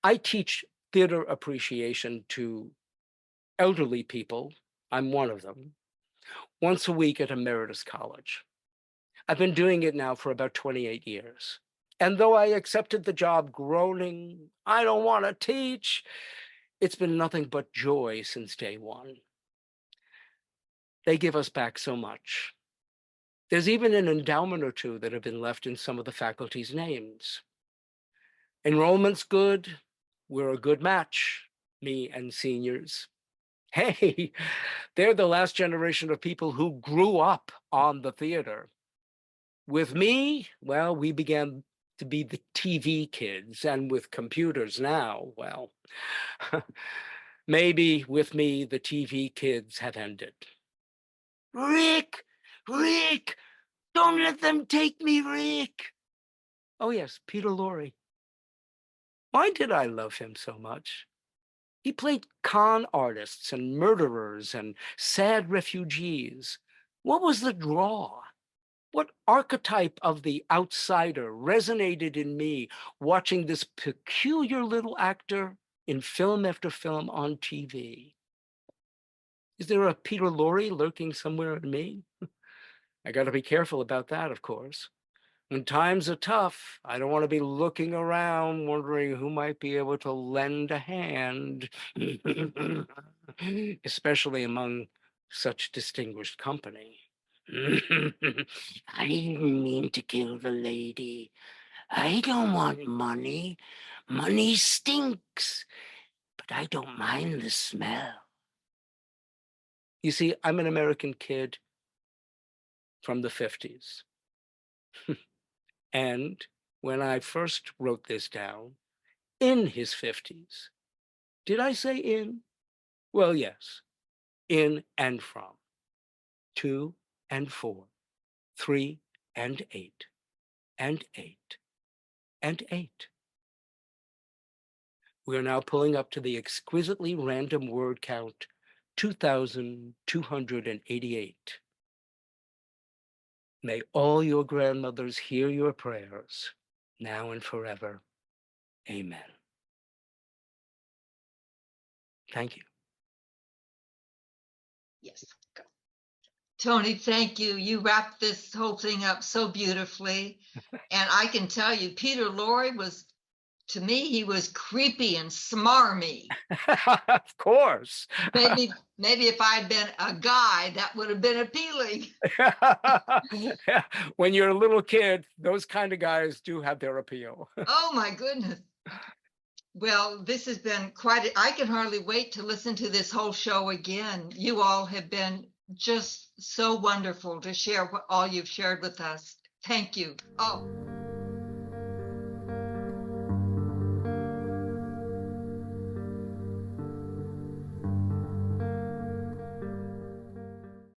I teach theater appreciation to elderly people. I'm one of them. Once a week at Emeritus College. I've been doing it now for about 28 years. And though I accepted the job groaning, "I don't want to teach," it's been nothing but joy since day one. They give us back so much. There's even an endowment or two that have been left in some of the faculty's names. Enrollment's good. We're a good match, me and seniors. Hey, they're the last generation of people who grew up on the theater. With me, well, we began to be the TV kids, and with computers now, well, maybe with me, the TV kids have ended. Rick, don't let them take me, Rick. Oh yes, Peter Lorre. Why did I love him so much? He played con artists and murderers and sad refugees. What was the draw? What archetype of the outsider resonated in me watching this peculiar little actor in film after film on TV? Is there a Peter Lorre lurking somewhere in me? I got to be careful about that, of course. When times are tough, I don't want to be looking around wondering who might be able to lend a hand. especially among such distinguished company. I didn't mean to kill the lady. I don't want money. Money stinks, but I don't mind the smell. You see, I'm an American kid from the 50s. And when I first wrote this down, in his 50s, did I say in? Well, yes, in and from, 2 and 4, 3 and 8, and 8, and 8. We are now pulling up to the exquisitely random word count 2,288. May all your grandmothers hear your prayers, now and forever. Amen. Thank you. Yes. Go. Tony, thank you. You wrapped this whole thing up so beautifully. And I can tell you, Peter Lorre was, to me, he was creepy and smarmy. Of course. Maybe if I had been a guy, that would have been appealing. When you're a little kid, those kind of guys do have their appeal. Oh my goodness. Well, this has been quite, I can hardly wait to listen to this whole show again. You all have been just so wonderful to share what all you've shared with us. Thank you. Oh.